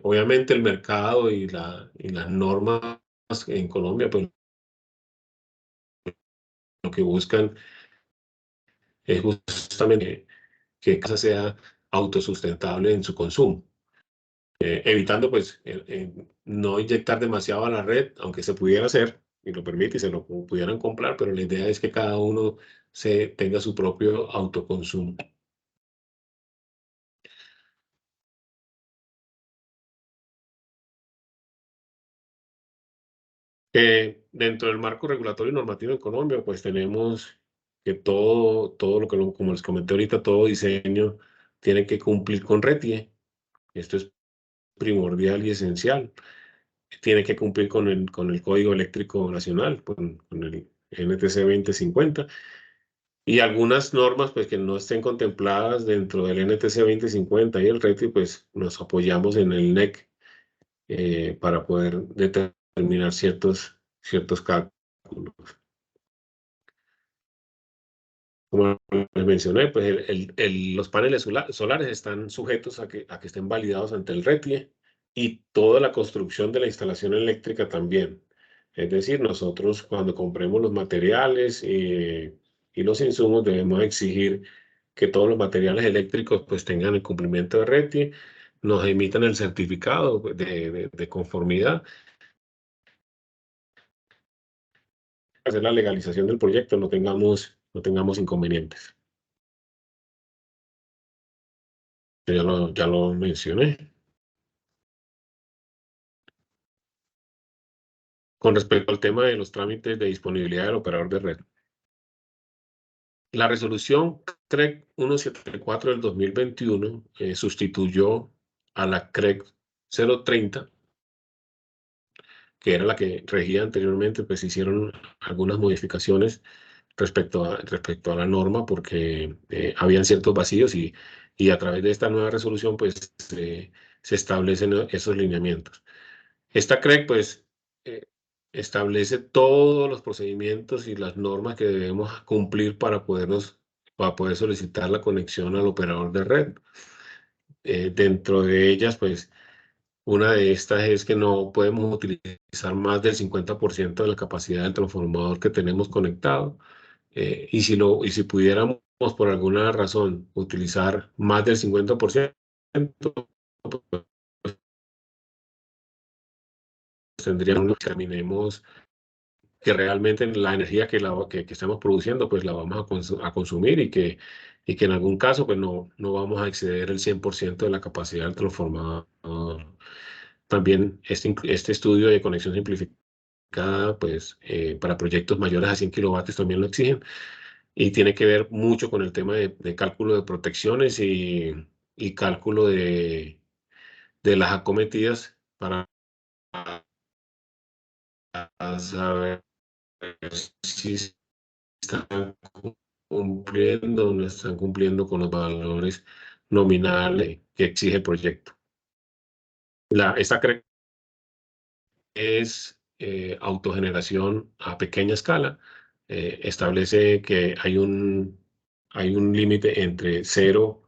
Obviamente el mercado y las normas en Colombia, pues lo que buscan es justamente que casa sea autosustentable en su consumo, evitando pues no inyectar demasiado a la red, aunque se pudiera hacer y lo permite y se lo pudieran comprar, pero la idea es que cada uno tenga su propio autoconsumo. Dentro del marco regulatorio y normativo en Colombia, pues tenemos que todo lo que, como les comenté ahorita, todo diseño tiene que cumplir con RETIE. Esto es primordial y esencial. Tiene que cumplir con el Código Eléctrico Nacional, con el NTC 2050, y algunas normas pues que no estén contempladas dentro del NTC 2050 y el RETIE, pues nos apoyamos en el NEC para poder determinar ciertos cálculos. Como les mencioné, pues los paneles solares están sujetos a que estén validados ante el RETIE, y toda la construcción de la instalación eléctrica también. Es decir, nosotros cuando compremos los materiales y los insumos debemos exigir que todos los materiales eléctricos pues tengan el cumplimiento de RETIE, nos emitan el certificado de conformidad, hacer la legalización del proyecto, no tengamos inconvenientes. Ya lo mencioné. Con respecto al tema de los trámites de disponibilidad del operador de red, la resolución CREG 174 del 2021 sustituyó a la CREG 030, que era la que regía anteriormente. Pues hicieron algunas modificaciones respecto a la norma, porque habían ciertos vacíos, y a través de esta nueva resolución pues se establecen esos lineamientos. Esta CREG pues establece todos los procedimientos y las normas que debemos cumplir para poder solicitar la conexión al operador de red. Dentro de ellas, pues una de estas es que no podemos utilizar más del 50% de la capacidad del transformador que tenemos conectado. Y si pudiéramos por alguna razón utilizar más del 50%, pues tendríamos que terminemos que realmente la energía que estamos produciendo pues la vamos a consumir, y que en algún caso pues no vamos a exceder el 100% de la capacidad del transformador. También este estudio de conexión simplificada pues para proyectos mayores a 100 kilovatios también lo exigen, y tiene que ver mucho con el tema de cálculo de protecciones y cálculo de las acometidas para saber si están cumpliendo o no están cumpliendo con los valores nominales que exige el proyecto. Esta es autogeneración a pequeña escala. Establece que hay un límite entre de 0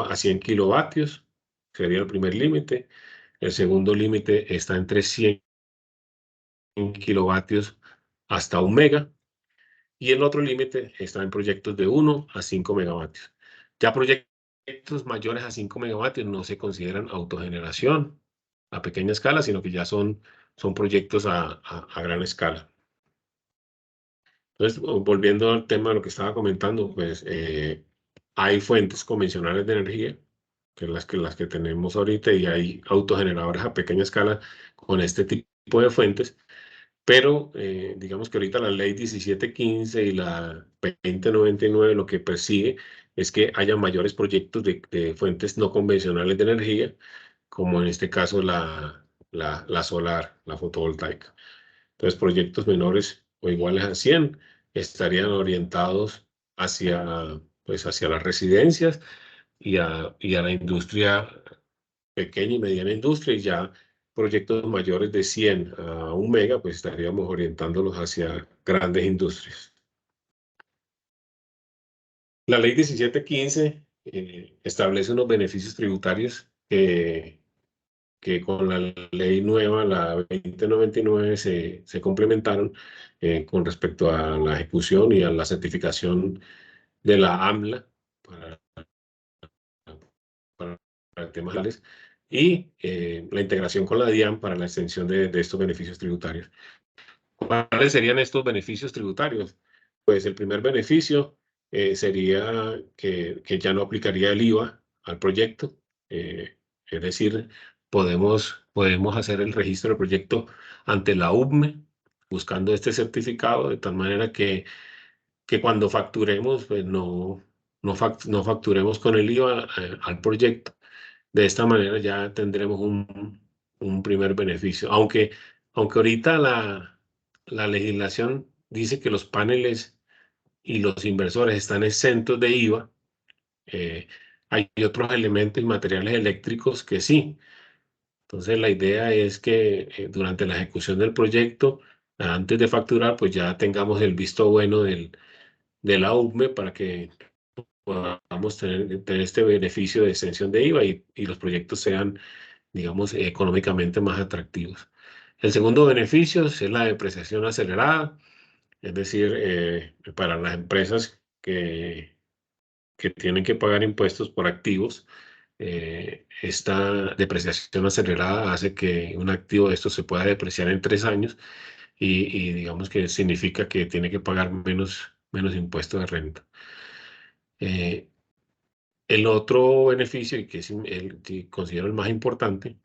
a 100 kilovatios, sería el primer límite. El segundo límite está entre 100 kilovatios hasta 1 mega. y el otro límite está en proyectos de 1 a 5 megavatios. Ya proyectos mayores a 5 megavatios no se consideran autogeneración a pequeña escala, sino que ya son proyectos a gran escala. Entonces, volviendo al tema de lo que estaba comentando, pues hay fuentes convencionales de energía, que es las que tenemos ahorita, y hay autogeneradores a pequeña escala con este tipo de fuentes, pero digamos que ahorita la ley 1715 y la 2099 lo que persigue es que haya mayores proyectos de fuentes no convencionales de energía, como en este caso la solar, la fotovoltaica. Entonces, proyectos menores o iguales a 100 estarían orientados hacia, pues, hacia las residencias y a la industria, pequeña y mediana industria, y ya proyectos mayores de 100 a 1 mega, pues estaríamos orientándolos hacia grandes industrias. La ley 1715 establece unos beneficios tributarios que con la ley nueva, la 2099, se complementaron con respecto a la ejecución y a la certificación de la AMLA para temas legales y la integración con la DIAN para la extensión de estos beneficios tributarios. ¿Cuáles serían estos beneficios tributarios? Pues el primer beneficio sería que ya no aplicaría el IVA al proyecto, es decir, podemos hacer el registro del proyecto ante la UBME buscando este certificado de tal manera que cuando facturemos, pues no facturemos con el IVA al proyecto. De esta manera ya tendremos un primer beneficio. Aunque ahorita la legislación dice que los paneles y los inversores están exentos de IVA, hay otros elementos y materiales eléctricos que sí. Entonces la idea es que durante la ejecución del proyecto, antes de facturar, pues ya tengamos el visto bueno de la UBME para que podamos tener este beneficio de exención de IVA y los proyectos sean, digamos, económicamente más atractivos. El segundo beneficio es la depreciación acelerada, es decir, para las empresas que tienen que pagar impuestos por activos, esta depreciación acelerada hace que un activo de estos se pueda depreciar en 3 años y digamos que significa que tiene que pagar menos impuestos de renta. El otro beneficio, y que es el que considero el más importante,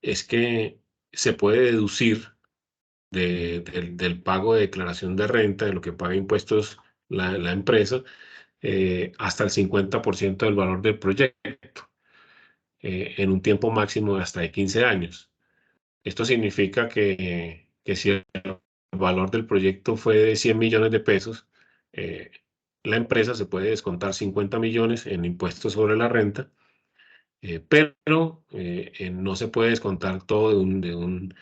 es que se puede deducir del pago de declaración de renta, de lo que paga impuestos la empresa, hasta el 50% del valor del proyecto, en un tiempo máximo de hasta de 15 años. Esto significa que si el valor del proyecto fue de 100 millones de pesos, la empresa se puede descontar 50 millones en impuestos sobre la renta, pero no se puede descontar todo en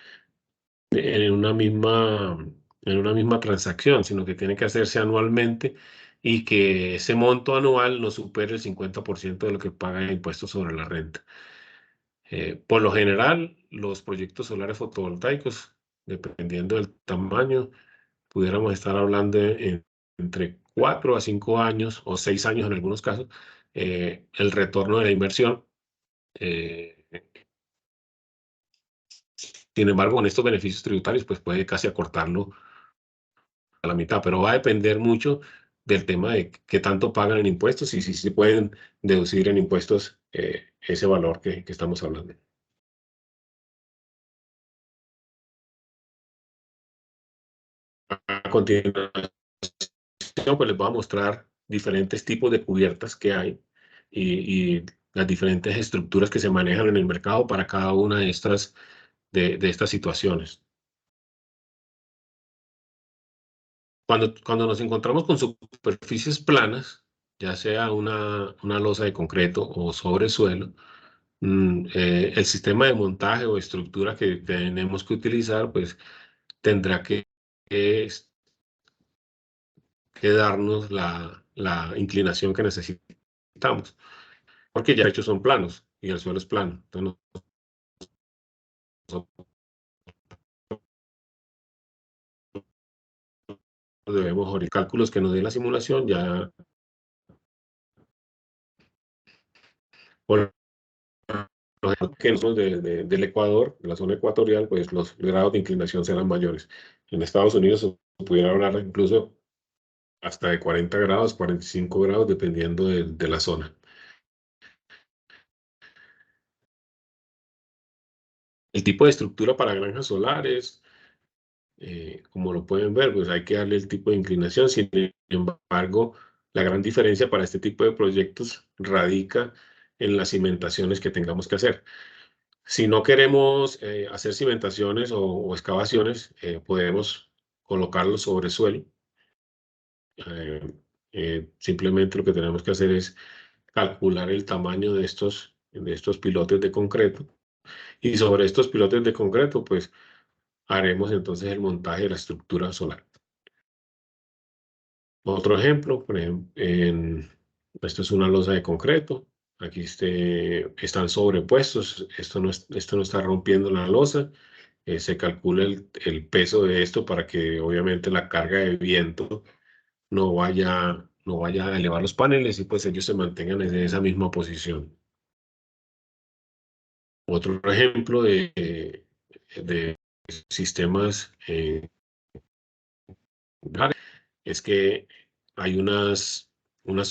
una misma transacción, sino que tiene que hacerse anualmente y que ese monto anual no supere el 50% de lo que paga en impuestos sobre la renta. Por lo general, los proyectos solares fotovoltaicos, dependiendo del tamaño, pudiéramos estar hablando entre 4 a 5 años o 6 años en algunos casos, el retorno de la inversión. Sin embargo, con estos beneficios tributarios, pues puede casi acortarlo a la mitad, pero va a depender mucho del tema de qué tanto pagan en impuestos y si se pueden deducir en impuestos ese valor que estamos hablando. A continuación, pues les voy a mostrar diferentes tipos de cubiertas que hay y las diferentes estructuras que se manejan en el mercado para cada una de estas situaciones. Cuando nos encontramos con superficies planas, ya sea una losa de concreto o sobre suelo, el sistema de montaje o estructura que tenemos que utilizar, pues tendrá que, que darnos la inclinación que necesitamos, porque ya de hecho son planos y el suelo es plano. Entonces, debemos abrir cálculos que nos dé la simulación ya. Por que nosotros del Ecuador, de la zona ecuatorial, pues los grados de inclinación serán mayores. En Estados Unidos se pudiera hablar incluso hasta de 40 grados, 45 grados, dependiendo de la zona. El tipo de estructura para granjas solares, como lo pueden ver, pues hay que darle el tipo de inclinación. Sin embargo, la gran diferencia para este tipo de proyectos radica en las cimentaciones que tengamos que hacer. Si no queremos hacer cimentaciones o excavaciones, podemos colocarlo sobre suelo. Simplemente lo que tenemos que hacer es calcular el tamaño de estos pilotes de concreto. Y sobre estos pilotes de concreto, pues haremos entonces el montaje de la estructura solar. Otro ejemplo, por ejemplo, esto es una losa de concreto. Aquí están sobrepuestos. Esto no está rompiendo la losa. Se calcula el peso de esto para que obviamente la carga de viento no vaya a elevar los paneles y pues ellos se mantengan en esa misma posición. Otro ejemplo de sistemas es que hay unas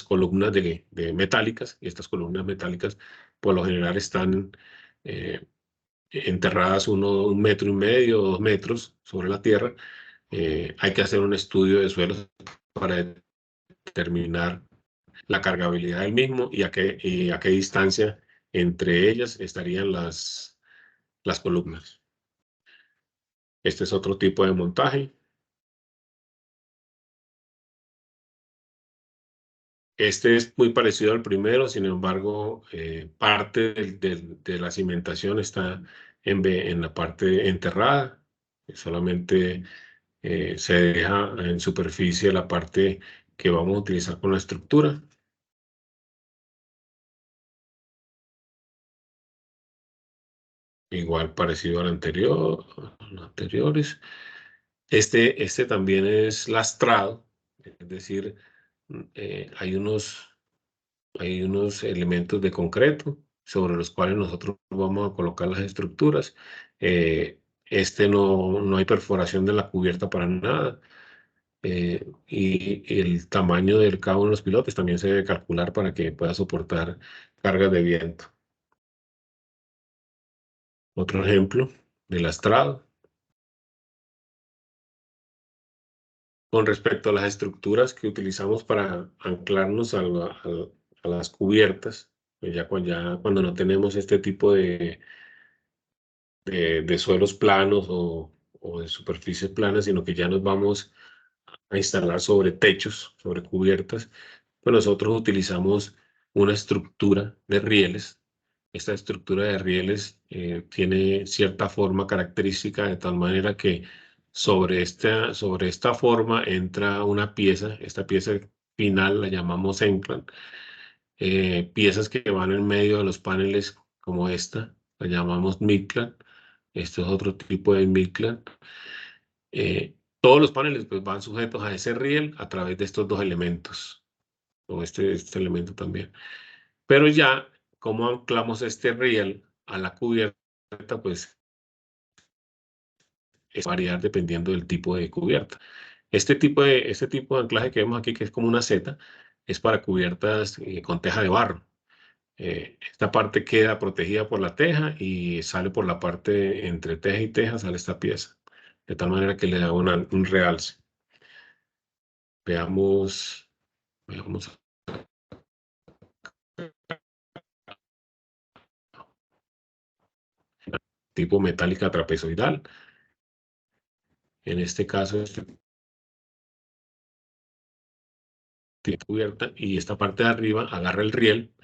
columnas de metálicas, y estas columnas metálicas por lo general están enterradas 1,5 metros, 2 metros sobre la tierra. Hay que hacer un estudio de suelos para determinar la cargabilidad del mismo y a qué distancia entre ellas estarían las columnas. Este es otro tipo de montaje. Este es muy parecido al primero, sin embargo, parte de la cimentación está en la parte enterrada. Solamente se deja en superficie la parte que vamos a utilizar con la estructura. Igual parecido al anterior, a los anteriores. Este también es lastrado, es decir, hay unos elementos de concreto sobre los cuales nosotros vamos a colocar las estructuras. No hay perforación de la cubierta para nada. Y el tamaño del cada uno de los pilotes también se debe calcular para que pueda soportar cargas de viento. Otro ejemplo de lastrado. Con respecto a las estructuras que utilizamos para anclarnos a las cubiertas, pues ya cuando no tenemos este tipo de suelos planos o de superficies planas, sino que ya nos vamos a instalar sobre techos, sobre cubiertas, pues nosotros utilizamos una estructura de rieles. Esta estructura de rieles tiene cierta forma característica de tal manera que sobre esta forma entra una pieza. Esta pieza final la llamamos enclan. Piezas que van en medio de los paneles como esta, la llamamos midclan. Este es otro tipo de midclan. Todos los paneles pues, van sujetos a ese riel a través de estos dos elementos, o este elemento también. Pero ya, como anclamos este riel a la cubierta, pues es variar dependiendo del tipo de cubierta. Este tipo de anclaje que vemos aquí, que es como una Z, es para cubiertas con teja de barro. Esta parte queda protegida por la teja y sale por la parte entre teja y teja, sale esta pieza. De tal manera que le da un realce. Veamos tipo metálica trapezoidal. En este caso, tiene cubierta y esta parte de arriba agarra el riel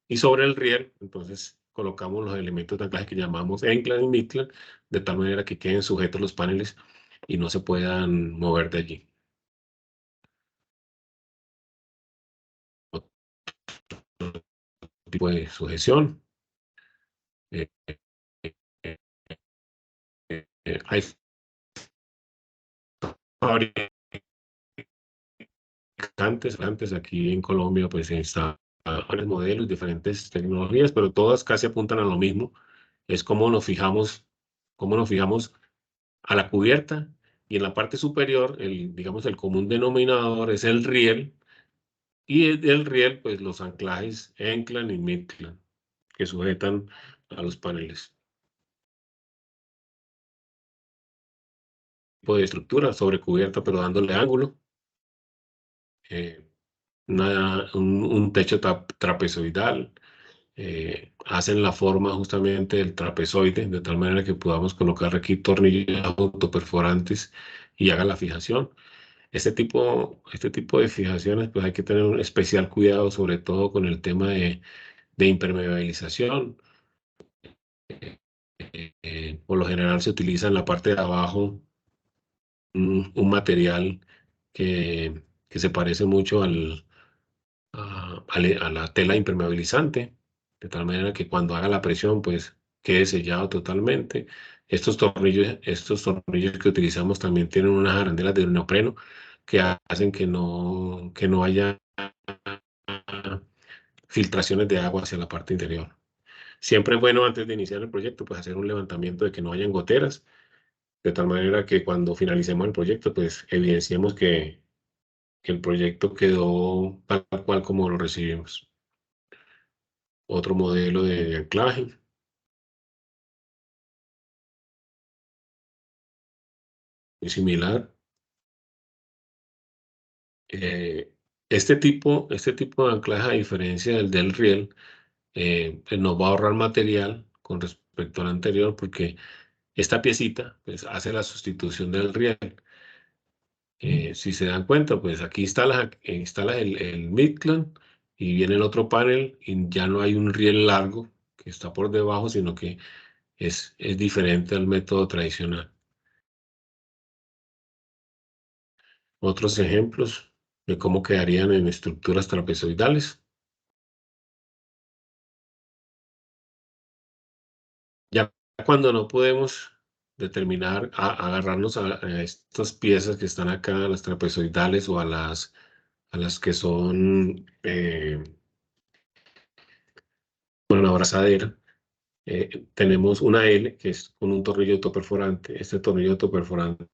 y sobre el riel, entonces colocamos los elementos de anclaje que llamamos enclan y midclan, de tal manera que queden sujetos los paneles y no se puedan mover de allí. Otro tipo de sujeción. Hay Antes aquí en Colombia, pues están varios modelos, diferentes tecnologías, pero todas casi apuntan a lo mismo. Es cómo nos fijamos a la cubierta, y en la parte superior, digamos, el común denominador es el riel, y el riel, pues los anclajes Enclan y Midclan que sujetan a los paneles. Tipo de estructura sobre cubierta, pero dándole ángulo. Un techo trapezoidal. Hacen la forma justamente del trapezoide, de tal manera que podamos colocar aquí tornillos autoperforantes y haga la fijación. Este tipo de fijaciones, pues hay que tener un especial cuidado, sobre todo con el tema de impermeabilización. Por lo general se utiliza en la parte de abajo un material que se parece mucho a la tela impermeabilizante, de tal manera que cuando haga la presión, pues quede sellado totalmente. Estos tornillos que utilizamos también tienen unas arandelas de neopreno que hacen que no haya filtraciones de agua hacia la parte interior. Siempre es bueno, antes de iniciar el proyecto, pues hacer un levantamiento de que no hayan goteras, de tal manera que cuando finalicemos el proyecto, pues evidenciemos que el proyecto quedó tal cual como lo recibimos. Otro modelo de anclaje. Muy similar. Este tipo de anclaje, a diferencia del riel, pues nos va a ahorrar material con respecto al anterior, porque esta piecita pues, hace la sustitución del riel. Si se dan cuenta, pues aquí instalas el Midclan y viene el otro panel y ya no hay un riel largo que está por debajo, sino que es diferente al método tradicional. Otros ejemplos de cómo quedarían en estructuras trapezoidales. Ya cuando no podemos determinar, agarrarnos a estas piezas que están acá, a las trapezoidales o a las que son con la abrazadera, tenemos una L que es con un tornillo autoperforante. Este tornillo autoperforante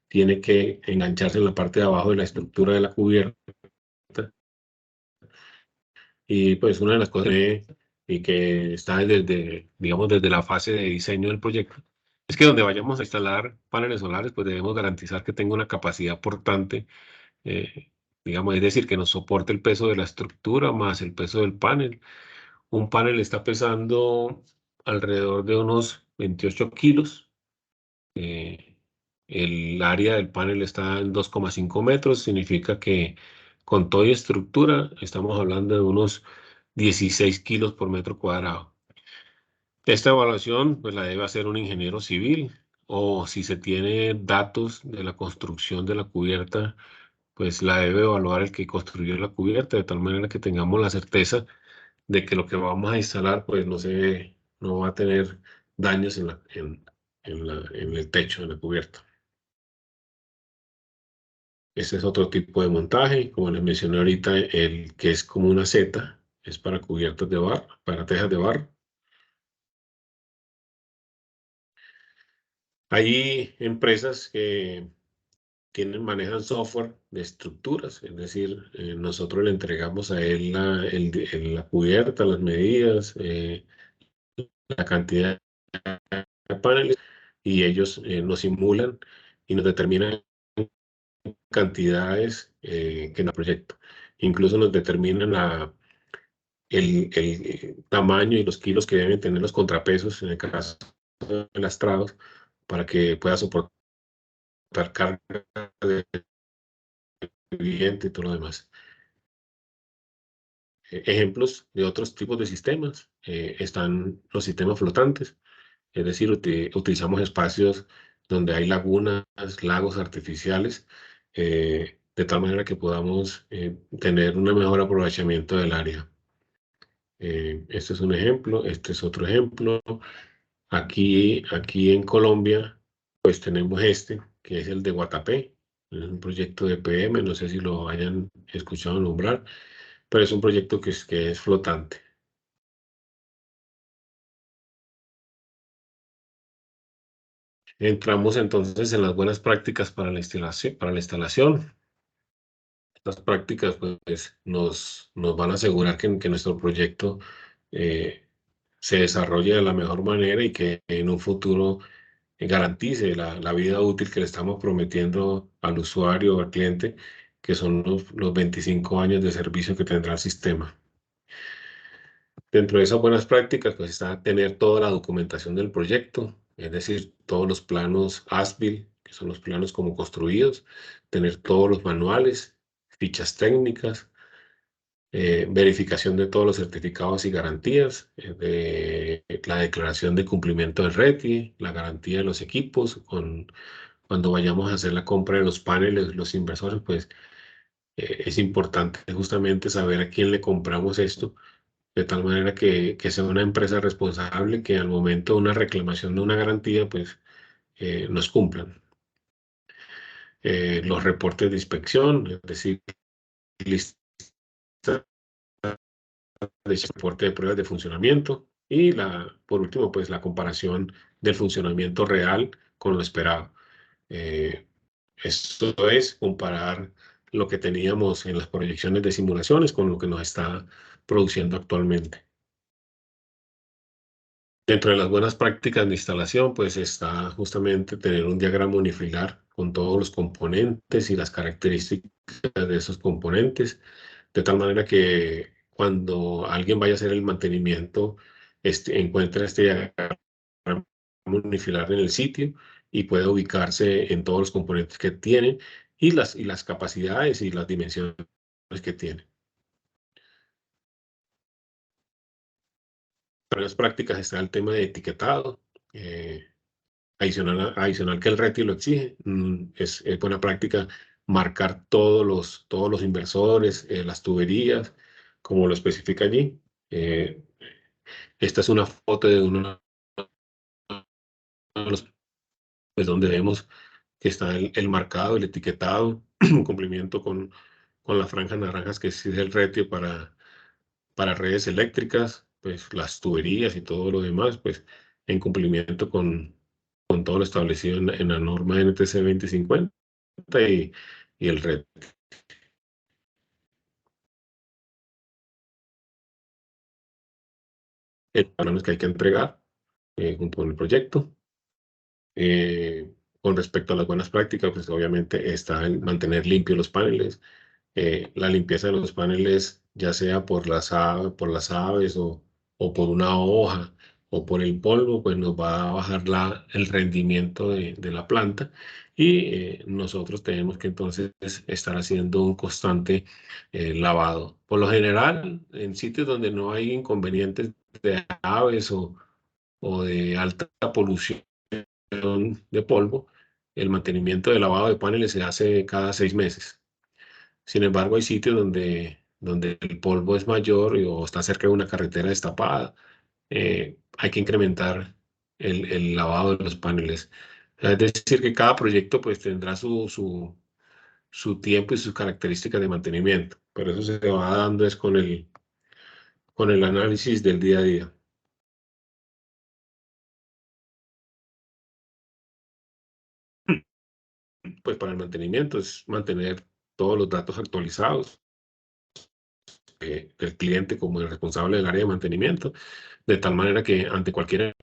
tiene que engancharse en la parte de abajo de la estructura de la cubierta. Y pues una de las cosas y que está digamos, desde la fase de diseño del proyecto, es que donde vayamos a instalar paneles solares, pues debemos garantizar que tenga una capacidad portante, eh, digamos, es decir, que nos soporte el peso de la estructura más el peso del panel. Un panel está pesando alrededor de unos 28 kilos. El área del panel está en 2,5 metros, significa que con toda estructura estamos hablando de unos 16 kilos por metro cuadrado. Esta evaluación pues la debe hacer un ingeniero civil, o si se tiene datos de la construcción de la cubierta, pues la debe evaluar el que construyó la cubierta, de tal manera que tengamos la certeza de que lo que vamos a instalar pues no va a tener daños en el techo, en la cubierta. Este es otro tipo de montaje, como les mencioné ahorita, el que es como una Z, es para cubiertas de barro, para tejas de barro. Hay empresas que manejan software de estructuras, es decir, nosotros le entregamos a él la cubierta, las medidas, la cantidad de paneles, y ellos nos simulan y nos determinan cantidades que en el proyecto. Incluso nos determinan el tamaño y los kilos que deben tener los contrapesos en el caso de lastrados para que pueda soportar carga de viento y todo lo demás. Ejemplos de otros tipos de sistemas están los sistemas flotantes, es decir, utilizamos espacios donde hay lagunas, lagos artificiales, de tal manera que podamos tener un mejor aprovechamiento del área. Este es un ejemplo, este es otro ejemplo. Aquí en Colombia, pues tenemos que es el de Guatapé. Es un proyecto de PM, no sé si lo hayan escuchado nombrar, pero es un proyecto que es flotante. Entramos entonces en las buenas prácticas para la instalación. Estas prácticas pues, nos van a asegurar que nuestro proyecto se desarrolle de la mejor manera y que en un futuro garantice la vida útil que le estamos prometiendo al usuario o al cliente, que son los 25 años de servicio que tendrá el sistema. Dentro de esas buenas prácticas, pues está tener toda la documentación del proyecto, es decir, todos los planos ASBIL, que son los planos como construidos, tener todos los manuales, fichas técnicas, verificación de todos los certificados y garantías, la declaración de cumplimiento del RETI, la garantía de los equipos. Cuando vayamos a hacer la compra de los paneles, los inversores, pues es importante justamente saber a quién le compramos esto, de tal manera que sea una empresa responsable que al momento de una reclamación de una garantía, pues nos cumplan. Los reportes de inspección, es decir, lista de reporte de pruebas de funcionamiento y por último, pues la comparación del funcionamiento real con lo esperado. Esto es comparar lo que teníamos en las proyecciones de simulaciones con lo que nos está produciendo actualmente. Dentro de las buenas prácticas de instalación, pues está justamente tener un diagrama unifilar con todos los componentes y las características de esos componentes, de tal manera que cuando alguien vaya a hacer el mantenimiento, encuentre este diagrama unifilar en el sitio y pueda ubicarse en todos los componentes que tiene y las capacidades y las dimensiones que tiene. Para las prácticas está el tema de etiquetado. Adicional que el RETI lo exige, es buena práctica marcar todos los inversores, las tuberías, como lo especifica allí. Esta es una foto de uno de los, pues donde vemos que está el marcado, el etiquetado, en cumplimiento con las franjas naranjas que exige el RETI para redes eléctricas, pues las tuberías y todo lo demás, pues en cumplimiento con todo lo establecido en la norma NTC 2050 y el RED. El plano que hay que entregar junto con el proyecto. Con respecto a las buenas prácticas, pues obviamente está en mantener limpios los paneles. La limpieza de los paneles, ya sea por las aves o por una hoja o por el polvo, pues nos va a bajar el rendimiento de la planta y nosotros tenemos que entonces estar haciendo un constante lavado. Por lo general, en sitios donde no hay inconvenientes de aves o de alta polución de polvo, el mantenimiento de lavado de paneles se hace cada 6 meses. Sin embargo, hay sitios donde el polvo es mayor o está cerca de una carretera destapada. Hay que incrementar el lavado de los paneles. Es decir, que cada proyecto pues tendrá su tiempo y sus características de mantenimiento, pero eso se va dando es con el análisis del día a día. Pues para el mantenimiento es mantener todos los datos actualizados, el cliente como el responsable del área de mantenimiento, de tal manera que ante cualquier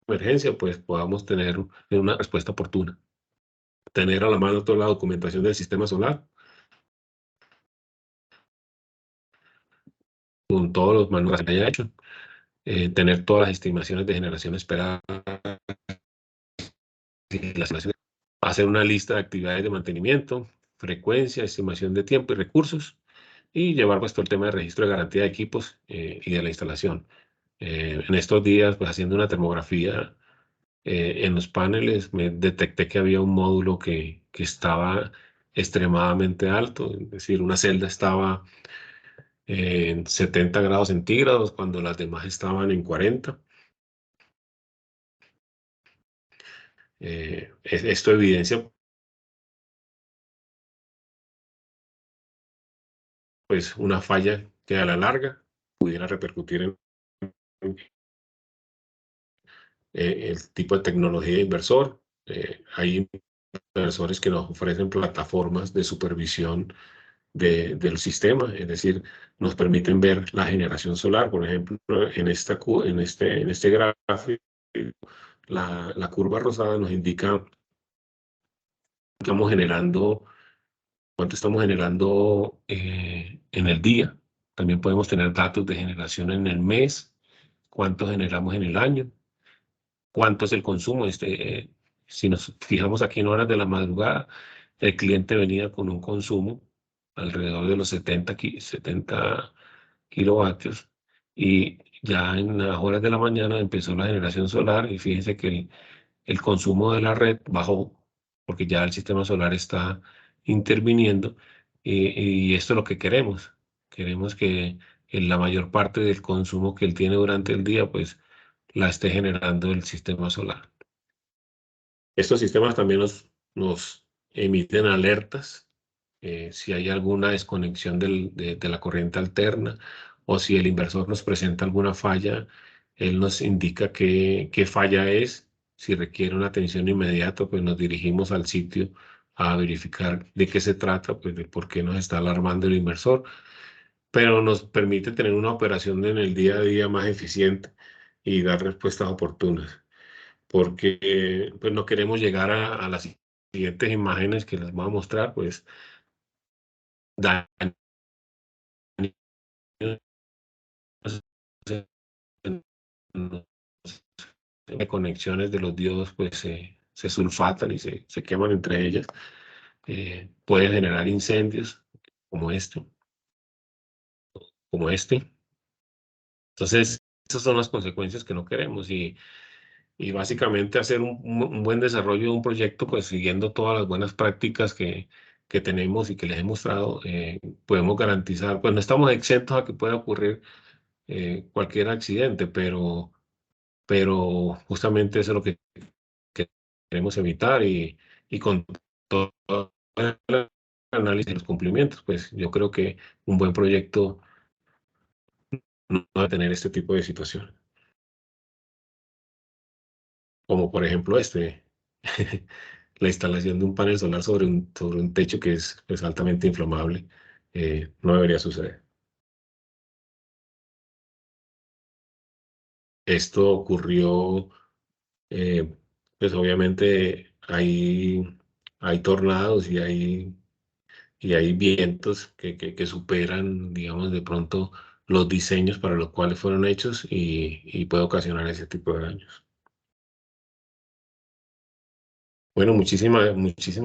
emergencia, pues podamos tener una respuesta oportuna. Tener a la mano toda la documentación del sistema solar, con todos los manuales que haya hecho, tener todas las estimaciones de generación esperadas, hacer una lista de actividades de mantenimiento, frecuencia, estimación de tiempo y recursos, y llevar pues todo el tema de registro de garantía de equipos y de la instalación. En estos días, pues haciendo una termografía en los paneles, me detecté que había un módulo que estaba extremadamente alto, es decir, una celda estaba en 70 grados centígrados cuando las demás estaban en 40. Esto evidencia pues una falla que a la larga pudiera repercutir en el tipo de tecnología de inversor. Hay inversores que nos ofrecen plataformas de supervisión del sistema, es decir, nos permiten ver la generación solar. Por ejemplo, en este gráfico, la curva rosada nos indica cuánto estamos generando en el día. También podemos tener datos de generación en el mes, cuánto generamos en el año, cuánto es el consumo. Si nos fijamos aquí en horas de la madrugada, el cliente venía con un consumo alrededor de los 70 kilovatios, y ya en las horas de la mañana empezó la generación solar, y fíjense que el consumo de la red bajó porque ya el sistema solar está interviniendo, y esto es lo que queremos. Queremos que en la mayor parte del consumo que él tiene durante el día, pues la esté generando el sistema solar. Estos sistemas también nos emiten alertas si hay alguna desconexión de la corriente alterna, o si el inversor nos presenta alguna falla, él nos indica qué falla es. Si requiere una atención inmediata, pues nos dirigimos al sitio a verificar de qué se trata, pues de por qué nos está alarmando el inversor, pero nos permite tener una operación en el día a día más eficiente y dar respuestas oportunas, porque pues no queremos llegar a las siguientes imágenes que les voy a mostrar, pues daños de conexiones de los diodos, pues se sulfatan y se queman entre ellas. Pueden generar incendios como este. Entonces, esas son las consecuencias que no queremos, y básicamente hacer un buen desarrollo de un proyecto, pues siguiendo todas las buenas prácticas que tenemos y que les he mostrado, podemos garantizar, pues no estamos exentos a que pueda ocurrir cualquier accidente, pero justamente eso es lo que queremos evitar, y con todo el análisis y los cumplimientos, pues yo creo que un buen proyecto no va a tener este tipo de situaciones. Como por ejemplo la instalación de un panel solar sobre un techo que es pues, altamente inflamable. No debería suceder. Esto ocurrió, pues obviamente hay tornados y hay vientos que superan, digamos, de pronto los diseños para los cuales fueron hechos, y puede ocasionar ese tipo de daños. Bueno, muchísimas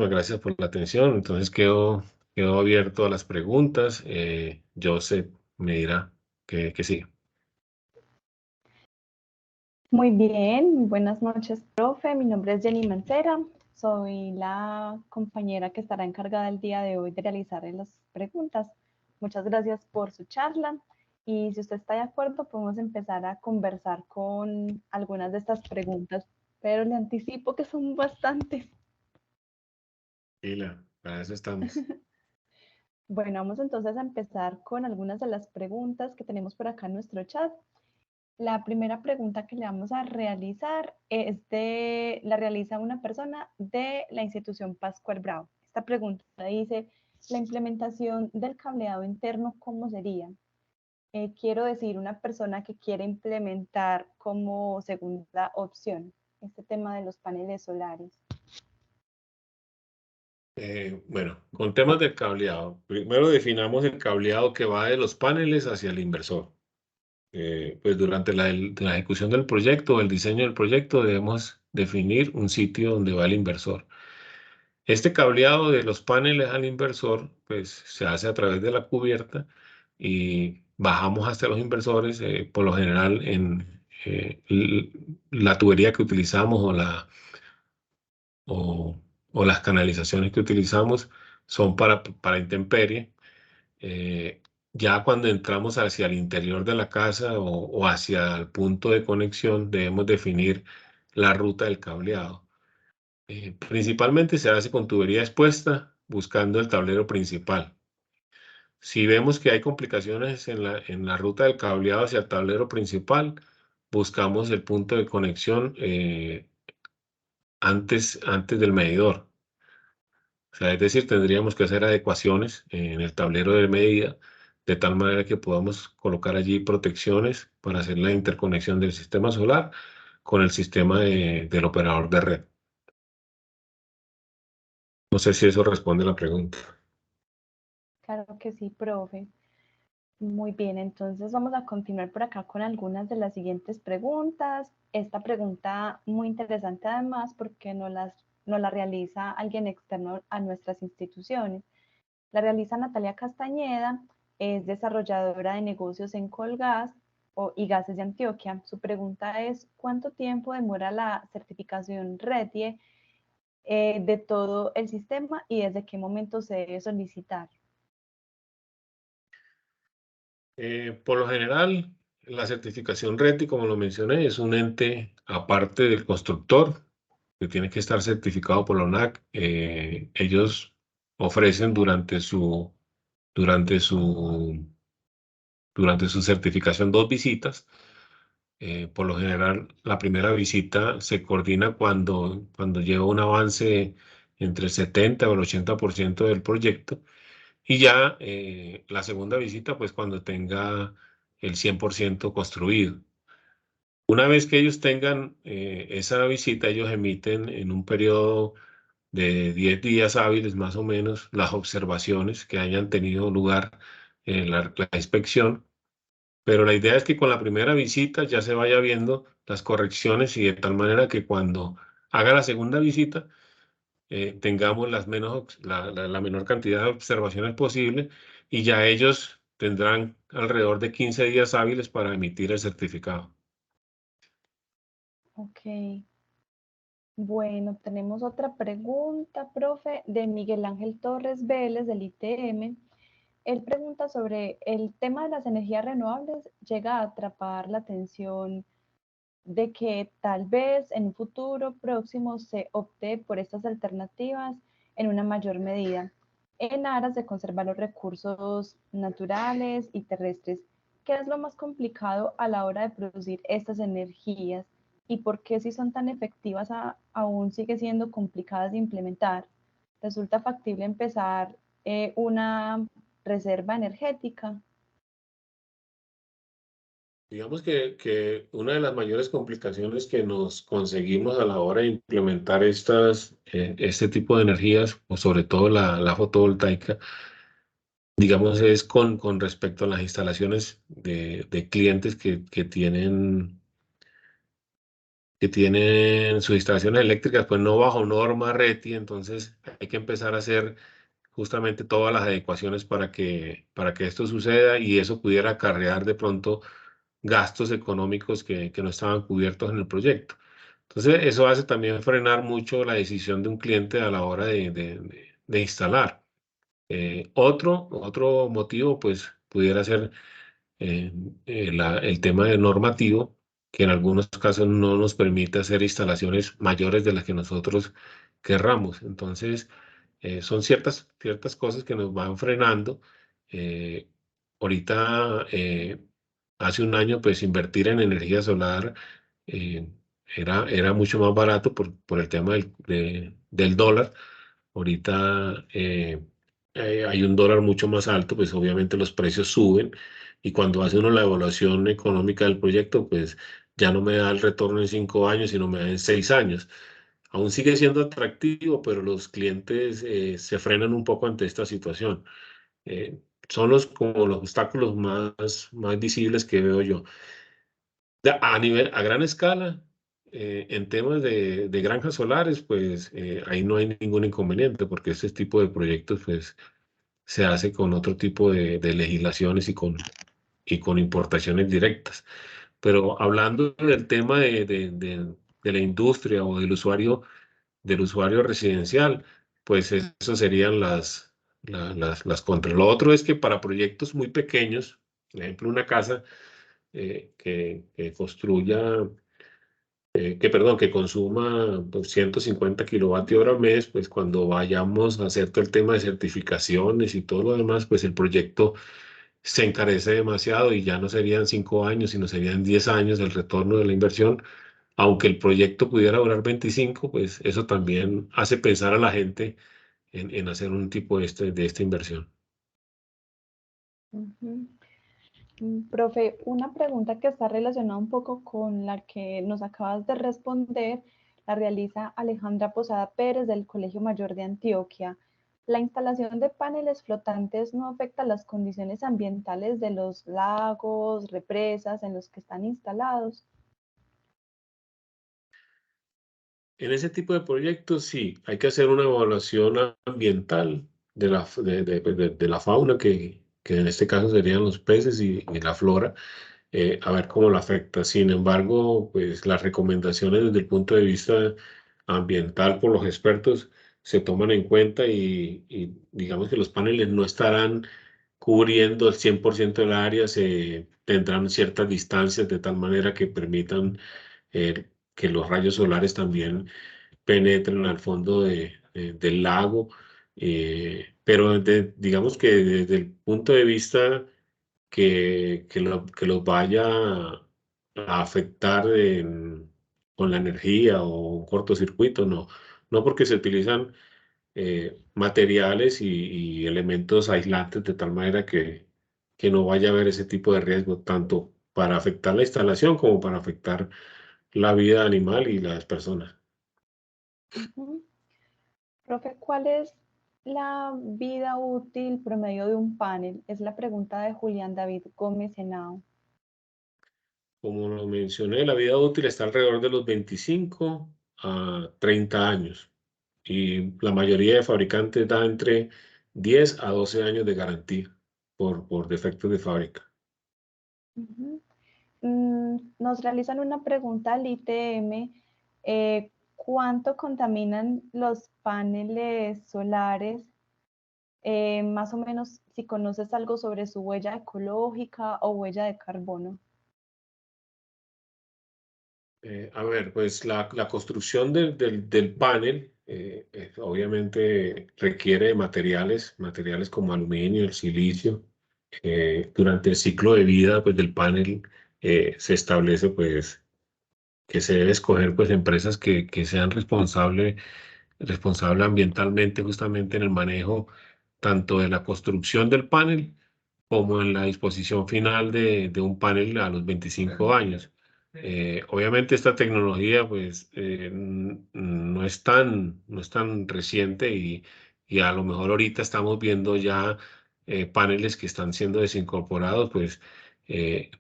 gracias por la atención. Entonces quedo abierto a las preguntas. Joseph me dirá que sigue. Muy bien, buenas noches, profe. Mi nombre es Jenny Mancera. Soy la compañera que estará encargada el día de hoy de realizar las preguntas. Muchas gracias por su charla. Y si usted está de acuerdo, podemos empezar a conversar con algunas de estas preguntas, pero le anticipo que son bastantes. Para eso estamos. Bueno, vamos entonces a empezar con algunas de las preguntas que tenemos por acá en nuestro chat. La primera pregunta que le vamos a realizar la realiza una persona de la institución Pascual Bravo. Esta pregunta dice, la implementación del cableado interno, ¿cómo sería? Quiero decir, una persona que quiere implementar como segunda opción este tema de los paneles solares. Bueno, con temas del cableado. Primero definamos el cableado que va de los paneles hacia el inversor. Pues durante la ejecución del proyecto, el diseño del proyecto, debemos definir un sitio donde va el inversor. Este cableado de los paneles al inversor, pues se hace a través de la cubierta y bajamos hasta los inversores. Por lo general, en la tubería que utilizamos o las canalizaciones que utilizamos son para intemperie. Ya cuando entramos hacia el interior de la casa o hacia el punto de conexión, debemos definir la ruta del cableado. Principalmente se hace con tubería expuesta, buscando el tablero principal. Si vemos que hay complicaciones en la ruta del cableado hacia el tablero principal, buscamos el punto de conexión antes del medidor. O sea, es decir, tendríamos que hacer adecuaciones en el tablero de medida, de tal manera que podamos colocar allí protecciones para hacer la interconexión del sistema solar con el sistema del operador de red. No sé si eso responde a la pregunta. Claro que sí, profe. Muy bien, entonces vamos a continuar por acá con algunas de las siguientes preguntas. Esta pregunta muy interesante además porque nos la realiza alguien externo a nuestras instituciones. La realiza Natalia Castañeda, es desarrolladora de negocios en Colgas y Gases de Antioquia. Su pregunta es, ¿cuánto tiempo demora la certificación RETIE de todo el sistema y desde qué momento se debe solicitar? Por lo general, la certificación RETI, como lo mencioné, es un ente aparte del constructor que tiene que estar certificado por la ONAC. Ellos ofrecen durante su, durante su certificación 2 visitas. Por lo general, la primera visita se coordina cuando lleva un avance entre el 70 o el 80% del proyecto. Y ya la segunda visita, pues cuando tenga el 100% construido. Una vez que ellos tengan esa visita, ellos emiten en un periodo de 10 días hábiles más o menos las observaciones que hayan tenido lugar en la inspección. Pero la idea es que con la primera visita ya se vaya viendo las correcciones y de tal manera que cuando haga la segunda visita, tengamos la menor cantidad de observaciones posible y ya ellos tendrán alrededor de 15 días hábiles para emitir el certificado. Ok. Bueno, tenemos otra pregunta, profe, de Miguel Ángel Torres Vélez, del ITM. Él pregunta sobre el tema de las energías renovables, llega a atrapar la atención de que tal vez en un futuro próximo se opte por estas alternativas en una mayor medida, en aras de conservar los recursos naturales y terrestres. ¿Qué es lo más complicado a la hora de producir estas energías? ¿Y por qué si son tan efectivas aún sigue siendo complicadas de implementar? ¿Resulta factible empezar una reserva energética? Digamos que una de las mayores complicaciones que nos conseguimos a la hora de implementar este tipo de energías, o sobre todo la fotovoltaica, digamos, es con respecto a las instalaciones de clientes que tienen sus instalaciones eléctricas, pues no bajo norma RETI, entonces hay que empezar a hacer justamente todas las adecuaciones para que esto suceda y eso pudiera acarrear de pronto gastos económicos que no estaban cubiertos en el proyecto. Entonces, eso hace también frenar mucho la decisión de un cliente a la hora de instalar. Otro motivo, pues, pudiera ser el tema de normativo, que en algunos casos no nos permite hacer instalaciones mayores de las que nosotros querramos. Entonces, son ciertas cosas que nos van frenando. Eh, Ahorita, hace un año, pues invertir en energía solar eh, era mucho más barato por el tema del dólar. Ahorita hay un dólar mucho más alto, pues obviamente los precios suben y cuando hace uno la evaluación económica del proyecto, pues ya no me da el retorno en 5 años, sino me da en 6 años. Aún sigue siendo atractivo, pero los clientes se frenan un poco ante esta situación. Son como los obstáculos más visibles que veo yo. A gran escala, en temas de granjas solares, pues ahí no hay ningún inconveniente porque este tipo de proyectos pues se hace con otro tipo de legislaciones y con importaciones directas. Pero hablando del tema de la industria o del usuario residencial, pues eso serían las contras. Lo otro es que para proyectos muy pequeños, por ejemplo, una casa que construya que consuma pues, 150 kilovatios hora al mes, pues cuando vayamos a hacer todo el tema de certificaciones y todo lo demás, pues el proyecto se encarece demasiado y ya no serían 5 años, sino serían 10 años el retorno de la inversión. Aunque el proyecto pudiera durar 25, pues eso también hace pensar a la gente en hacer un tipo de esta inversión. Ujú. Profe, una pregunta que está relacionada un poco con la que nos acabas de responder, la realiza Alejandra Posada Pérez del Colegio Mayor de Antioquia. ¿La instalación de paneles flotantes no afecta las condiciones ambientales de los lagos, represas en los que están instalados? En ese tipo de proyectos sí, hay que hacer una evaluación ambiental de la fauna, que en este caso serían los peces y la flora, a ver cómo la afecta. Sin embargo, pues las recomendaciones desde el punto de vista ambiental por los expertos se toman en cuenta y digamos que los paneles no estarán cubriendo el 100% del área, se tendrán ciertas distancias de tal manera que permitan que los rayos solares también penetren al fondo del lago, pero digamos que desde el punto de vista que los vaya a afectar con la energía o un cortocircuito, no, no porque se utilizan materiales y elementos aislantes de tal manera que no vaya a haber ese tipo de riesgo, tanto para afectar la instalación como para afectar la vida animal y las personas. Ujú. Profe, ¿cuál es la vida útil promedio de un panel? Es la pregunta de Julián David Gómez Henao. Como lo mencioné, la vida útil está alrededor de los 25 a 30 años y la mayoría de fabricantes da entre 10 a 12 años de garantía por defectos de fábrica. Ujú. Nos realizan una pregunta al ITM. ¿Cuánto contaminan los paneles solares? Más o menos, si conoces algo sobre su huella ecológica o huella de carbono. A ver, pues la construcción del panel obviamente requiere de materiales como aluminio, el silicio. Durante el ciclo de vida pues, del panel se establece pues, que se debe escoger pues, empresas que sean responsables ambientalmente justamente en el manejo tanto de la construcción del panel como en la disposición final de un panel a los 25 años. Obviamente esta tecnología pues no es tan reciente y a lo mejor ahorita estamos viendo ya paneles que están siendo desincorporados, pues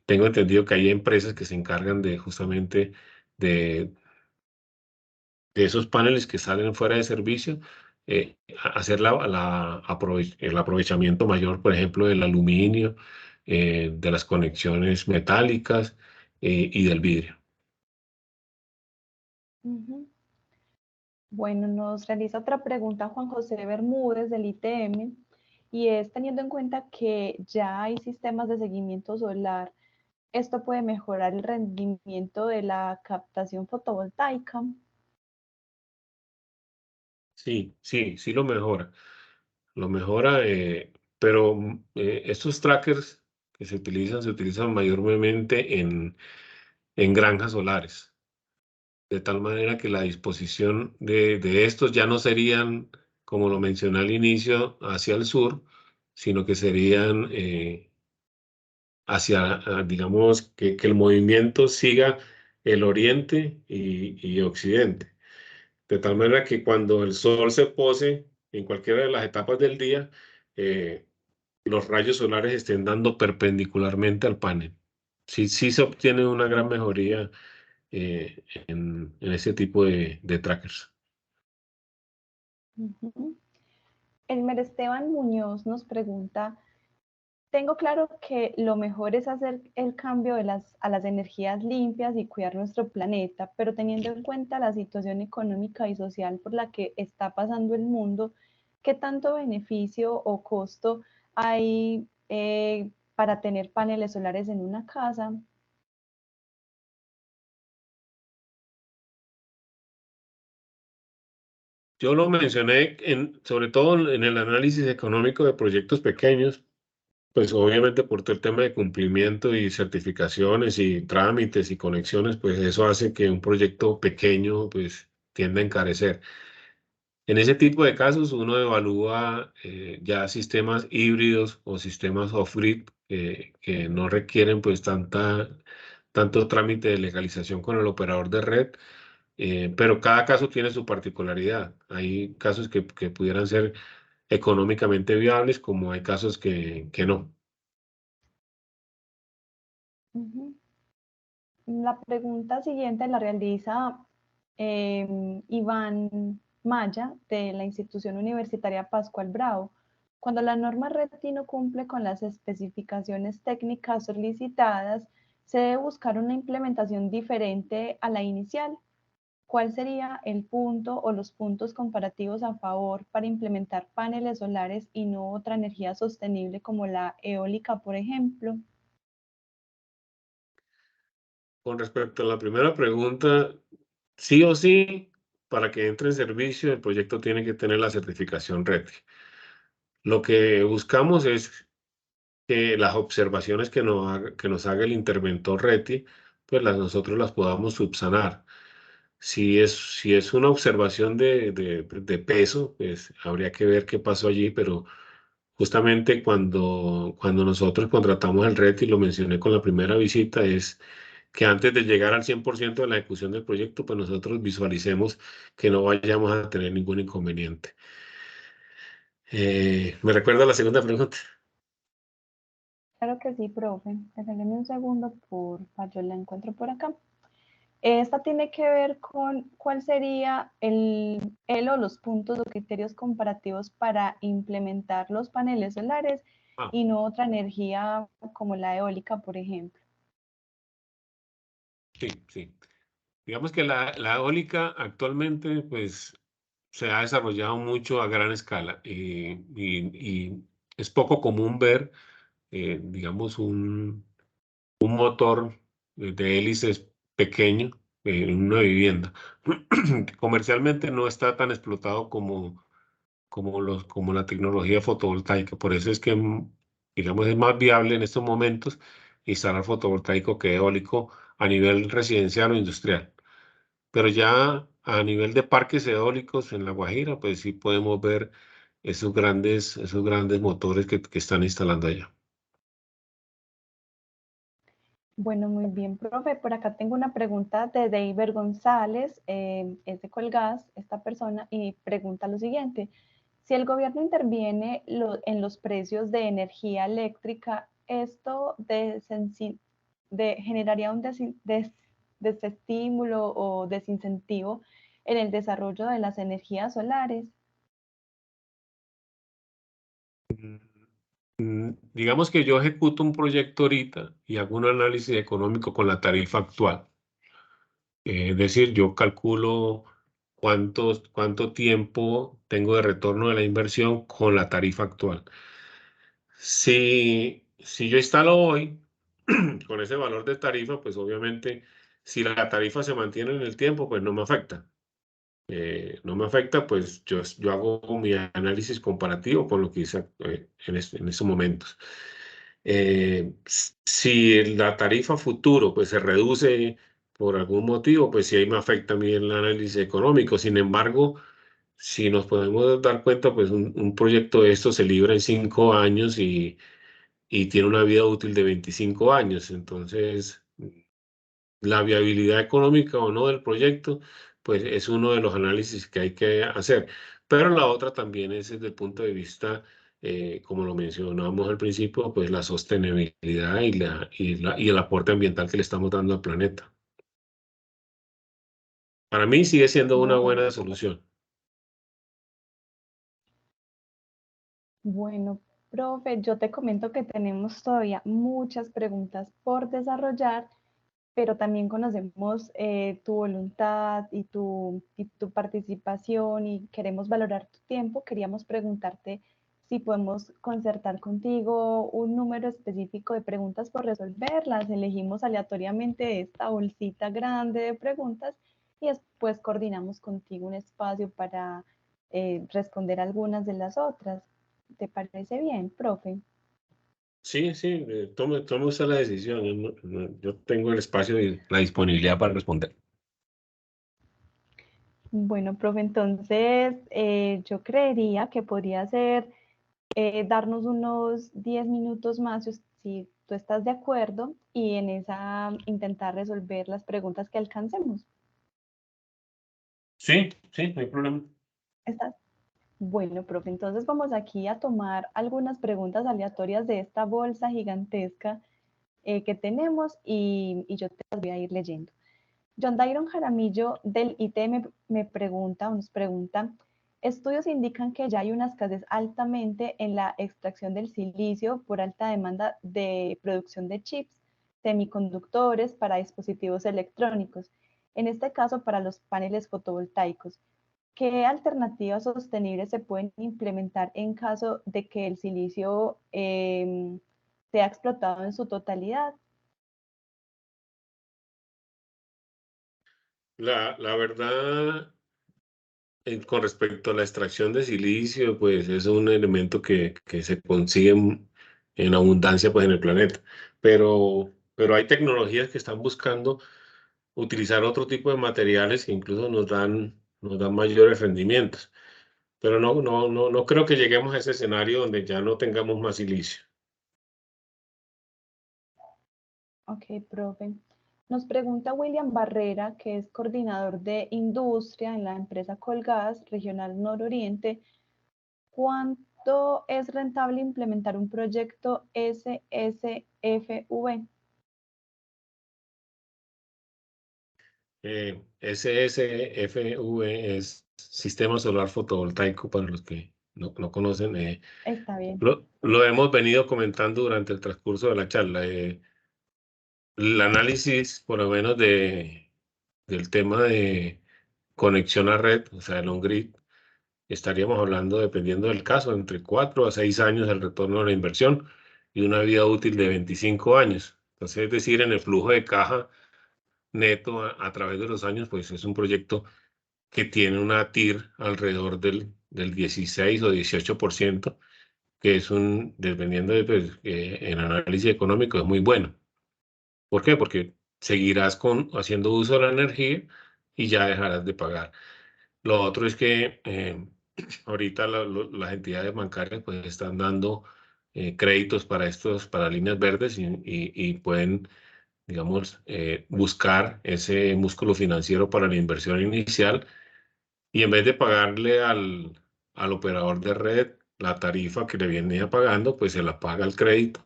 tengo entendido que hay empresas que se encargan de justamente de, de esos paneles que salen fuera de servicio, hacer el aprovechamiento mayor, por ejemplo, del aluminio, de las conexiones metálicas y del vidrio. Ujú. Bueno, nos realiza otra pregunta Juan José Bermúdez del ITM y es teniendo en cuenta que ya hay sistemas de seguimiento solar, ¿esto puede mejorar el rendimiento de la captación fotovoltaica? Sí, sí, sí lo mejora. Lo mejora, pero estos trackers que se utilizan mayormente en granjas solares. De tal manera que la disposición de estos ya no serían, como lo mencioné al inicio, hacia el sur, sino que serían hacia, digamos, que el movimiento siga el oriente y occidente. De tal manera que cuando el sol se pose en cualquiera de las etapas del día, eh, los rayos solares estén dando perpendicularmente al panel. Sí, sí se obtiene una gran mejoría en ese tipo de trackers. Ujú. Elmer Esteban Muñoz nos pregunta, tengo claro que lo mejor es hacer el cambio a las energías limpias y cuidar nuestro planeta, pero teniendo en cuenta la situación económica y social por la que está pasando el mundo, ¿qué tanto beneficio o costo hay para tener paneles solares en una casa? Yo lo mencioné sobre todo en el análisis económico de proyectos pequeños, pues obviamente por todo el tema de cumplimiento y certificaciones y trámites y conexiones, pues eso hace que un proyecto pequeño pues tienda a encarecer. En ese tipo de casos uno evalúa ya sistemas híbridos o sistemas off-grid que no requieren pues tanto trámite de legalización con el operador de red, pero cada caso tiene su particularidad. Hay casos que pudieran ser económicamente viables, como hay casos que no. Ujú. La pregunta siguiente la realiza Iván Maya de la institución universitaria Pascual Bravo. Cuando la norma RETI no cumple con las especificaciones técnicas solicitadas, se debe buscar una implementación diferente a la inicial. ¿Cuál sería el punto o los puntos comparativos a favor para implementar paneles solares y no otra energía sostenible como la eólica, por ejemplo? Con respecto a la primera pregunta, sí o sí, para que entre en servicio, el proyecto tiene que tener la certificación RETI. Lo que buscamos es que las observaciones que nos haga el interventor RETI, pues nosotros las podamos subsanar. Si es una observación de peso, pues habría que ver qué pasó allí, pero justamente cuando nosotros contratamos el RETI, lo mencioné con la primera visita, es que antes de llegar al 100% de la ejecución del proyecto, pues nosotros visualicemos que no vayamos a tener ningún inconveniente. ¿Me recuerda la segunda pregunta? Claro que sí, profe. Déjenme un segundo, porfa, yo la encuentro por acá. Esta tiene que ver con cuál sería el o los puntos o criterios comparativos para implementar los paneles solares Ah, y no otra energía como la eólica, por ejemplo. sí, sí. Digamos que la eólica actualmente, pues, se ha desarrollado mucho a gran escala y es poco común ver, digamos, un motor de hélices pequeño en una vivienda. Comercialmente no está tan explotado como la tecnología fotovoltaica. Por eso es que, digamos, es más viable en estos momentos instalar fotovoltaico que eólico a nivel residencial o industrial. Pero ya a nivel de parques eólicos en La Guajira, pues sí podemos ver esos grandes motores que están instalando allá. Bueno, muy bien, profe. Por acá tengo una pregunta de Deiber González, es de Colgas, esta persona, y pregunta lo siguiente. Si el gobierno interviene en los precios de energía eléctrica, ¿esto generaría un desestímulo o desincentivo en el desarrollo de las energías solares? Digamos que yo ejecuto un proyecto ahorita y hago un análisis económico con la tarifa actual. Es decir, yo calculo cuánto tiempo tengo de retorno de la inversión con la tarifa actual. Si yo instalo hoy con ese valor de tarifa, pues obviamente si la tarifa se mantiene en el tiempo, pues no me afecta. No me afecta, pues yo hago mi análisis comparativo con lo que hice en estos momentos. Si la tarifa futuro pues se reduce por algún motivo, pues sí ahí me afecta a mí el análisis económico. Sin embargo, si nos podemos dar cuenta, pues un proyecto de esto se libra en 5 años y tiene una vida útil de 25 años. Entonces, la viabilidad económica o no del proyecto, pues es uno de los análisis que hay que hacer. Pero la otra también es desde el punto de vista, como lo mencionábamos al principio, pues la sostenibilidad y el aporte ambiental que le estamos dando al planeta. Para mí sigue siendo una Bueno, buena solución. bueno, profe, yo te comento que tenemos todavía muchas preguntas por desarrollar, pero también conocemos tu voluntad y tu participación y queremos valorar tu tiempo. Queríamos preguntarte si podemos concertar contigo un número específico de preguntas por resolver. Las elegimos aleatoriamente esta bolsita grande de preguntas y después coordinamos contigo un espacio para responder algunas de las otras. ¿Te parece bien, profe? Sí, tome usted la decisión. Yo tengo el espacio y la disponibilidad para responder. Bueno, profe, entonces yo creería que podría ser darnos unos 10 minutos más si tú estás de acuerdo y en esa intentar resolver las preguntas que alcancemos. Sí, no hay problema. ¿Estás? Bueno, profe, entonces vamos aquí a tomar algunas preguntas aleatorias de esta bolsa gigantesca que tenemos y yo te las voy a ir leyendo. John Dairon Jaramillo del ITM me pregunta o nos pregunta, estudios indican que ya hay una escasez altamente en la extracción del silicio por alta demanda de producción de chips, semiconductores para dispositivos electrónicos, en este caso para los paneles fotovoltaicos. ¿Qué alternativas sostenibles se pueden implementar en caso de que el silicio sea explotado en su totalidad? La verdad, con respecto a la extracción de silicio, pues es un elemento que se consigue en abundancia pues, en el planeta. Pero hay tecnologías que están buscando utilizar otro tipo de materiales que incluso nos dan mayores rendimientos. Pero no creo que lleguemos a ese escenario donde ya no tengamos más silicio. Ok, profe. Nos pregunta William Barrera, que es coordinador de industria en la empresa Colgas Regional Nororiente, ¿cuánto es rentable implementar un proyecto SSFV? SSFV es Sistema Solar Fotovoltaico, para los que no conocen. Está bien. Lo hemos venido comentando durante el transcurso de la charla. El análisis, por lo menos, del tema de conexión a red, o sea, el on-grid, estaríamos hablando, dependiendo del caso, entre 4 a 6 años el retorno de la inversión y una vida útil de 25 años. Entonces, es decir, en el flujo de caja neto a través de los años, pues es un proyecto que tiene una TIR alrededor del 16 o 18%, que es dependiendo de, pues, en análisis económico, es muy bueno. ¿Por qué? Porque seguirás haciendo uso de la energía y ya dejarás de pagar. Lo otro es que ahorita las entidades bancarias pues están dando créditos para líneas verdes y pueden, digamos, buscar ese músculo financiero para la inversión inicial y en vez de pagarle al operador de red la tarifa que le venía pagando, pues se la paga el crédito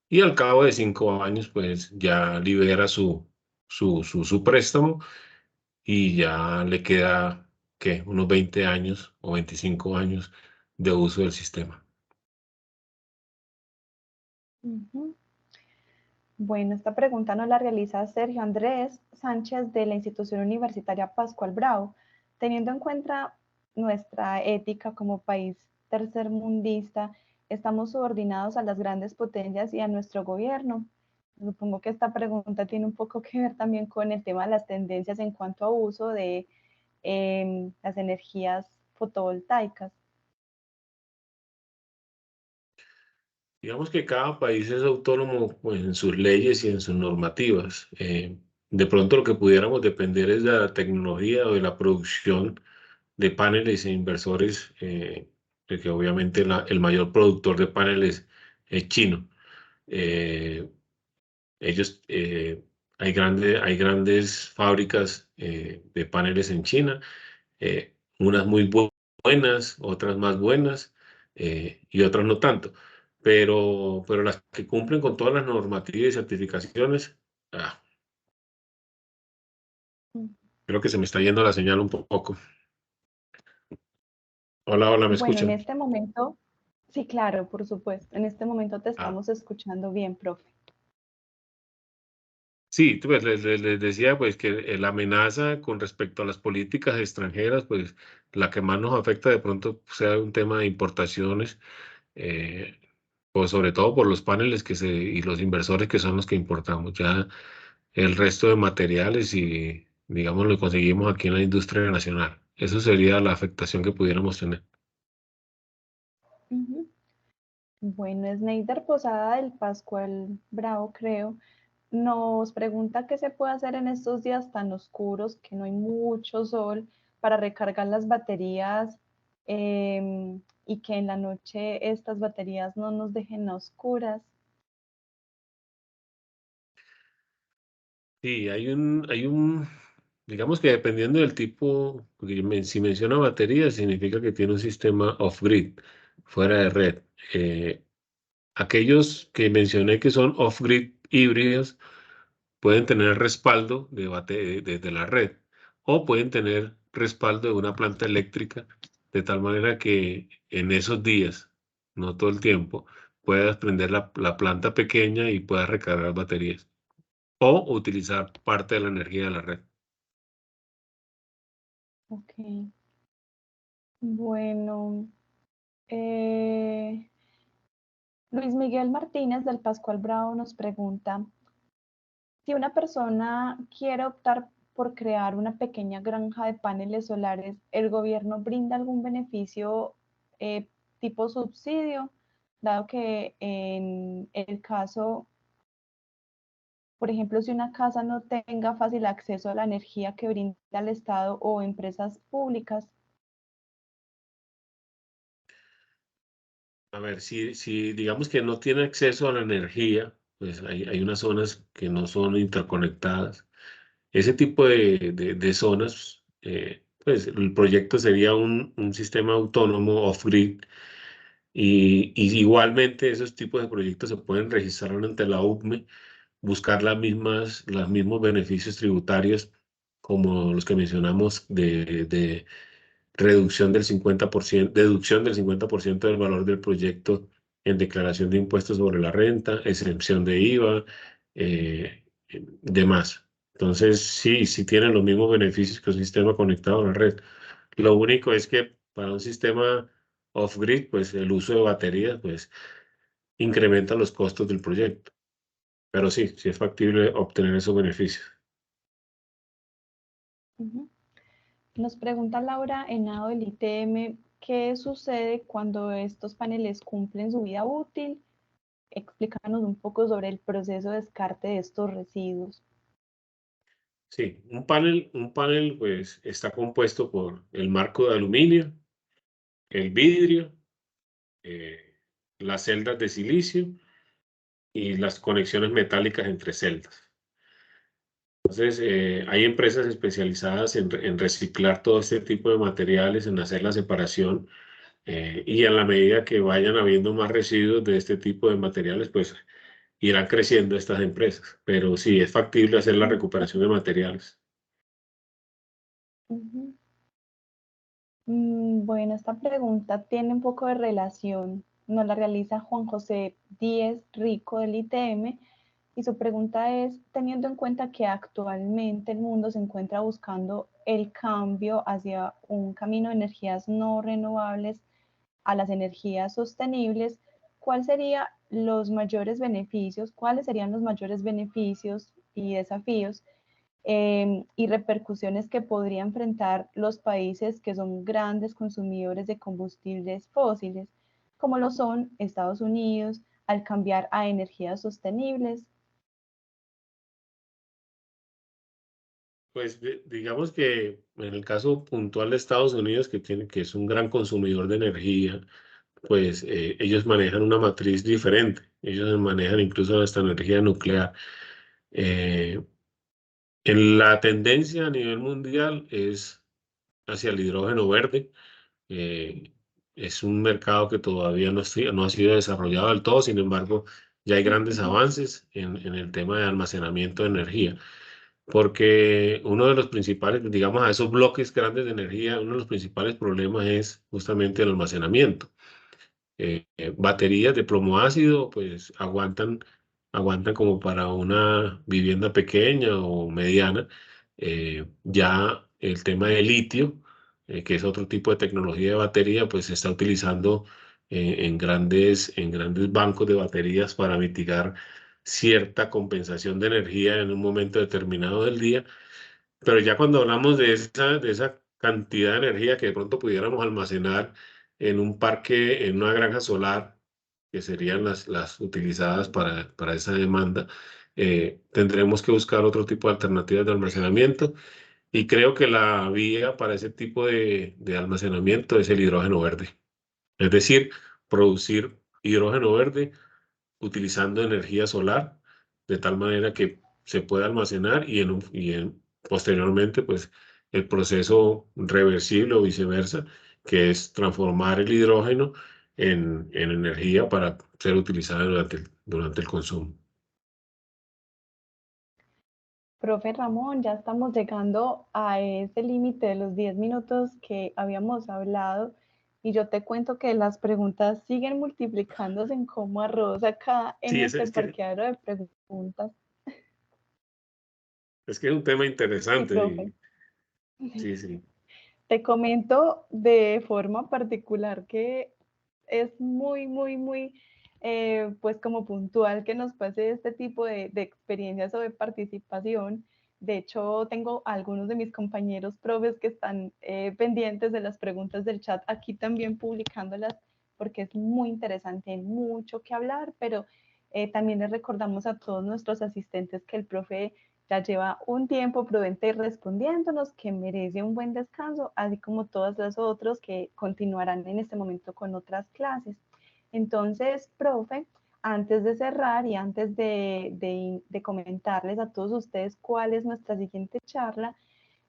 y al cabo de 5 años, pues ya libera su préstamo y ya le queda, ¿qué? Unos 20 años o 25 años de uso del sistema. Bueno, esta pregunta nos la realiza Sergio Andrés Sánchez de la institución universitaria Pascual Bravo. Teniendo en cuenta nuestra ética como país tercermundista, ¿estamos subordinados a las grandes potencias y a nuestro gobierno? Supongo que esta pregunta tiene un poco que ver también con el tema de las tendencias en cuanto a uso de las energías fotovoltaicas. Digamos que cada país es autónomo pues, en sus leyes y en sus normativas. De pronto lo que pudiéramos depender es de la tecnología o de la producción de paneles e inversores, porque obviamente el mayor productor de paneles es chino. Eh, hay grandes fábricas de paneles en China, unas muy buenas, otras más buenas y otras no tanto. Pero las que cumplen con todas las normativas y certificaciones, creo que se me está yendo la señal un poco. Hola, ¿me Bueno, en escuchan? este momento, sí, claro, por supuesto. En este momento te Ah, estamos escuchando bien, profe. sí, pues les decía pues que la amenaza con respecto a las políticas extranjeras, pues la que más nos afecta de pronto sea un tema de importaciones, eh, pues sobre todo por los paneles y los inversores que son los que importamos. Ya el resto de materiales y digamos lo conseguimos aquí en la industria nacional. eso sería la afectación que pudiéramos tener. Ujú. Bueno, Sneider Posada del Pascual Bravo, creo, nos pregunta qué se puede hacer en estos días tan oscuros, que no hay mucho sol, para recargar las baterías y que en la noche estas baterías no nos dejen a oscuras. Sí, digamos que dependiendo del tipo, porque si menciona batería, significa que tiene un sistema off-grid, fuera de red. Eh, Aquellos que mencioné que son off-grid híbridos pueden tener respaldo de la red o pueden tener respaldo de una planta eléctrica, de tal manera que en esos días, no todo el tiempo, puedas prender la planta pequeña y puedas recargar baterías o utilizar parte de la energía de la red. Ok. Bueno, eh, Luis Miguel Martínez del Pascual Bravo nos pregunta, si una persona quiere optar por crear una pequeña granja de paneles solares, ¿el gobierno brinda algún beneficio eh, tipo subsidio? Dado que en el caso, por ejemplo, si una casa no tenga fácil acceso a la energía que brinda el Estado o empresas públicas. A ver, si digamos que no tiene acceso a la energía, pues hay unas zonas que no son interconectadas. Ese tipo de zonas, pues el proyecto sería un sistema autónomo off-grid y igualmente esos tipos de proyectos se pueden registrar ante la UCME, buscar los mismos beneficios tributarios como los que mencionamos de reducción del 50%, deducción del 50% del valor del proyecto en declaración de impuestos sobre la renta, exención de IVA, demás. Entonces, sí, sí tienen los mismos beneficios que un sistema conectado a la red. Lo único es que para un sistema off-grid, pues el uso de baterías, pues incrementa los costos del proyecto. Pero sí, sí es factible obtener esos beneficios. Ujú. Nos pregunta Laura Henao del ITM, ¿qué sucede cuando estos paneles cumplen su vida útil? Explícanos un poco sobre el proceso de descarte de estos residuos. Sí, un panel pues está compuesto por el marco de aluminio, el vidrio, eh, las celdas de silicio y las conexiones metálicas entre celdas. Entonces, hay empresas especializadas en reciclar todo este tipo de materiales, en hacer la separación, y a la medida que vayan habiendo más residuos de este tipo de materiales, pues irán creciendo estas empresas. Pero sí, es factible hacer la recuperación de materiales. Ujú. Bueno, esta pregunta tiene un poco de relación. Nos la realiza Juan José Díez Rico del ITM y su pregunta es, teniendo en cuenta que actualmente el mundo se encuentra buscando el cambio hacia un camino de energías no renovables a las energías sostenibles, ¿cuáles serían los mayores beneficios? ¿Cuáles serían los mayores beneficios y desafíos y repercusiones que podrían enfrentar los países que son grandes consumidores de combustibles fósiles, como lo son Estados Unidos, al cambiar a energías sostenibles? Pues digamos que en el caso puntual de Estados Unidos, que es un gran consumidor de energía, pues ellos manejan una matriz diferente. Ellos manejan incluso hasta energía nuclear. Eh, en la tendencia a nivel mundial es hacia el hidrógeno verde. Eh, es un mercado que todavía no ha sido desarrollado del todo, sin embargo, ya hay grandes avances en el tema de almacenamiento de energía, porque uno de los principales, digamos, a esos bloques grandes de energía, uno de los principales problemas es justamente el almacenamiento. Baterías de plomo ácido, pues aguantan como para una vivienda pequeña o mediana. Ya el tema de litio, que es otro tipo de tecnología de batería, pues se está utilizando en grandes bancos de baterías para mitigar cierta compensación de energía en un momento determinado del día. Pero ya cuando hablamos de esa cantidad de energía que de pronto pudiéramos almacenar en un parque, en una granja solar, que serían las utilizadas para esa demanda, tendremos que buscar otro tipo de alternativas de almacenamiento. Y creo que la vía para ese tipo de almacenamiento es el hidrógeno verde. Es decir, producir hidrógeno verde utilizando energía solar, de tal manera que se pueda almacenar posteriormente, pues, el proceso reversible o viceversa, que es transformar el hidrógeno en energía para ser utilizada durante el consumo. Profe Ramón, ya estamos llegando a ese límite de los 10 minutos que habíamos hablado y yo te cuento que las preguntas siguen multiplicándose en como arroz acá en Sí, este parqueadero de preguntas. es que es un tema Sí, interesante. profe. Sí. Te comento de forma particular que es muy, pues como puntual que nos pase este tipo de experiencias o de participación. De hecho, tengo algunos de mis compañeros profes que están pendientes de las preguntas del chat, aquí también publicándolas, porque es muy interesante, hay mucho que hablar, pero también les recordamos a todos nuestros asistentes que el profe ya lleva un tiempo prudente respondiéndonos, que merece un buen descanso, así como todas las otros que continuarán en este momento con otras clases. Entonces, profe, antes de cerrar y antes de comentarles a todos ustedes cuál es nuestra siguiente charla,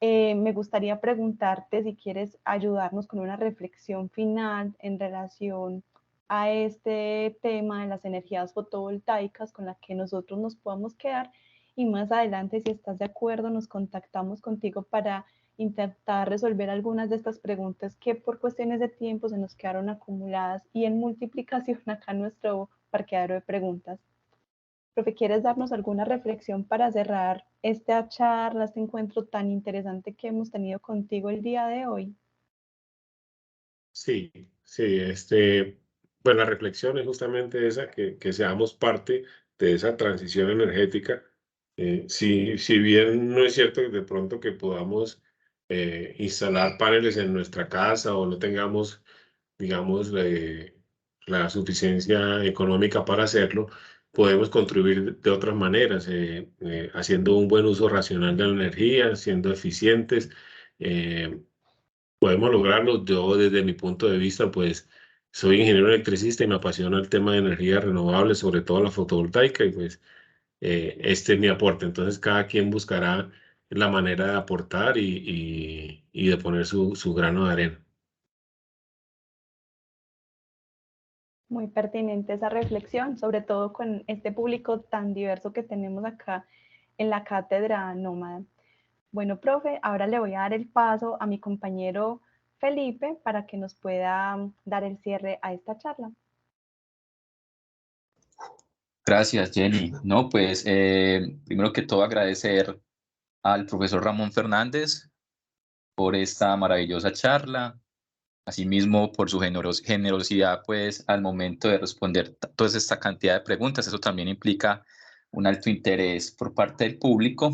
me gustaría preguntarte si quieres ayudarnos con una reflexión final en relación a este tema de las energías fotovoltaicas con la que nosotros nos podamos quedar, y más adelante, si estás de acuerdo, nos contactamos contigo para intentar resolver algunas de estas preguntas que por cuestiones de tiempo se nos quedaron acumuladas y en multiplicación acá en nuestro parqueadero de preguntas. Profe, ¿quieres darnos alguna reflexión para cerrar esta charla, este encuentro tan interesante que hemos tenido contigo el día de hoy? Sí, pues la reflexión es justamente esa, que seamos parte de esa transición energética. Si bien no es cierto que de pronto que podamos instalar paneles en nuestra casa o no tengamos, digamos, la suficiencia económica para hacerlo, podemos contribuir de otras maneras, haciendo un buen uso racional de la energía, siendo eficientes. eh, Podemos lograrlo. Yo, desde mi punto de vista, pues soy ingeniero electricista y me apasiona el tema de energías renovables, sobre todo la fotovoltaica, y pues este es mi aporte. Entonces, cada quien buscará la manera de aportar y de poner su grano de arena. Muy pertinente esa reflexión, sobre todo con este público tan diverso que tenemos acá en la cátedra Nómada. Bueno, profe, ahora le voy a dar el paso a mi compañero Felipe para que nos pueda dar el cierre a esta charla. Gracias, Jenny. No, pues primero que todo agradecer al profesor Ramón Fernández por esta maravillosa charla, asimismo por su generosidad pues al momento de responder toda esta cantidad de preguntas. Eso también implica un alto interés por parte del público.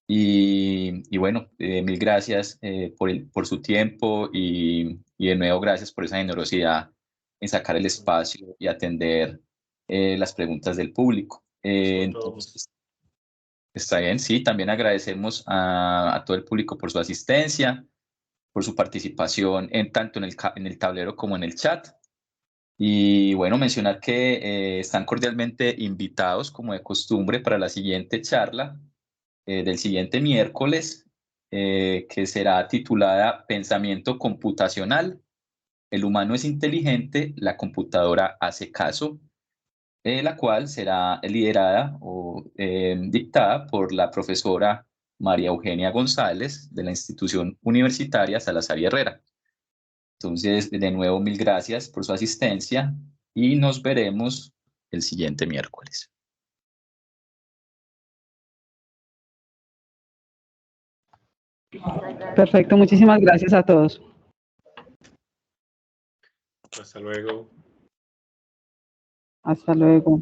Y bueno, mil gracias por su tiempo y de nuevo gracias por esa generosidad en sacar el espacio y atender las preguntas del público. Entonces, está bien, sí, también agradecemos a todo el público por su asistencia, por su participación tanto en el tablero como en el chat. Y bueno, mencionar que están cordialmente invitados, como de costumbre, para la siguiente charla del siguiente miércoles, que será titulada Pensamiento computacional. El humano es inteligente, la computadora hace caso, la cual será liderada o dictada por la profesora María Eugenia González de la institución universitaria Salazar y Herrera. Entonces, de nuevo, mil gracias por su asistencia y nos veremos el siguiente miércoles. Perfecto, muchísimas gracias a todos. Hasta luego. Hasta luego.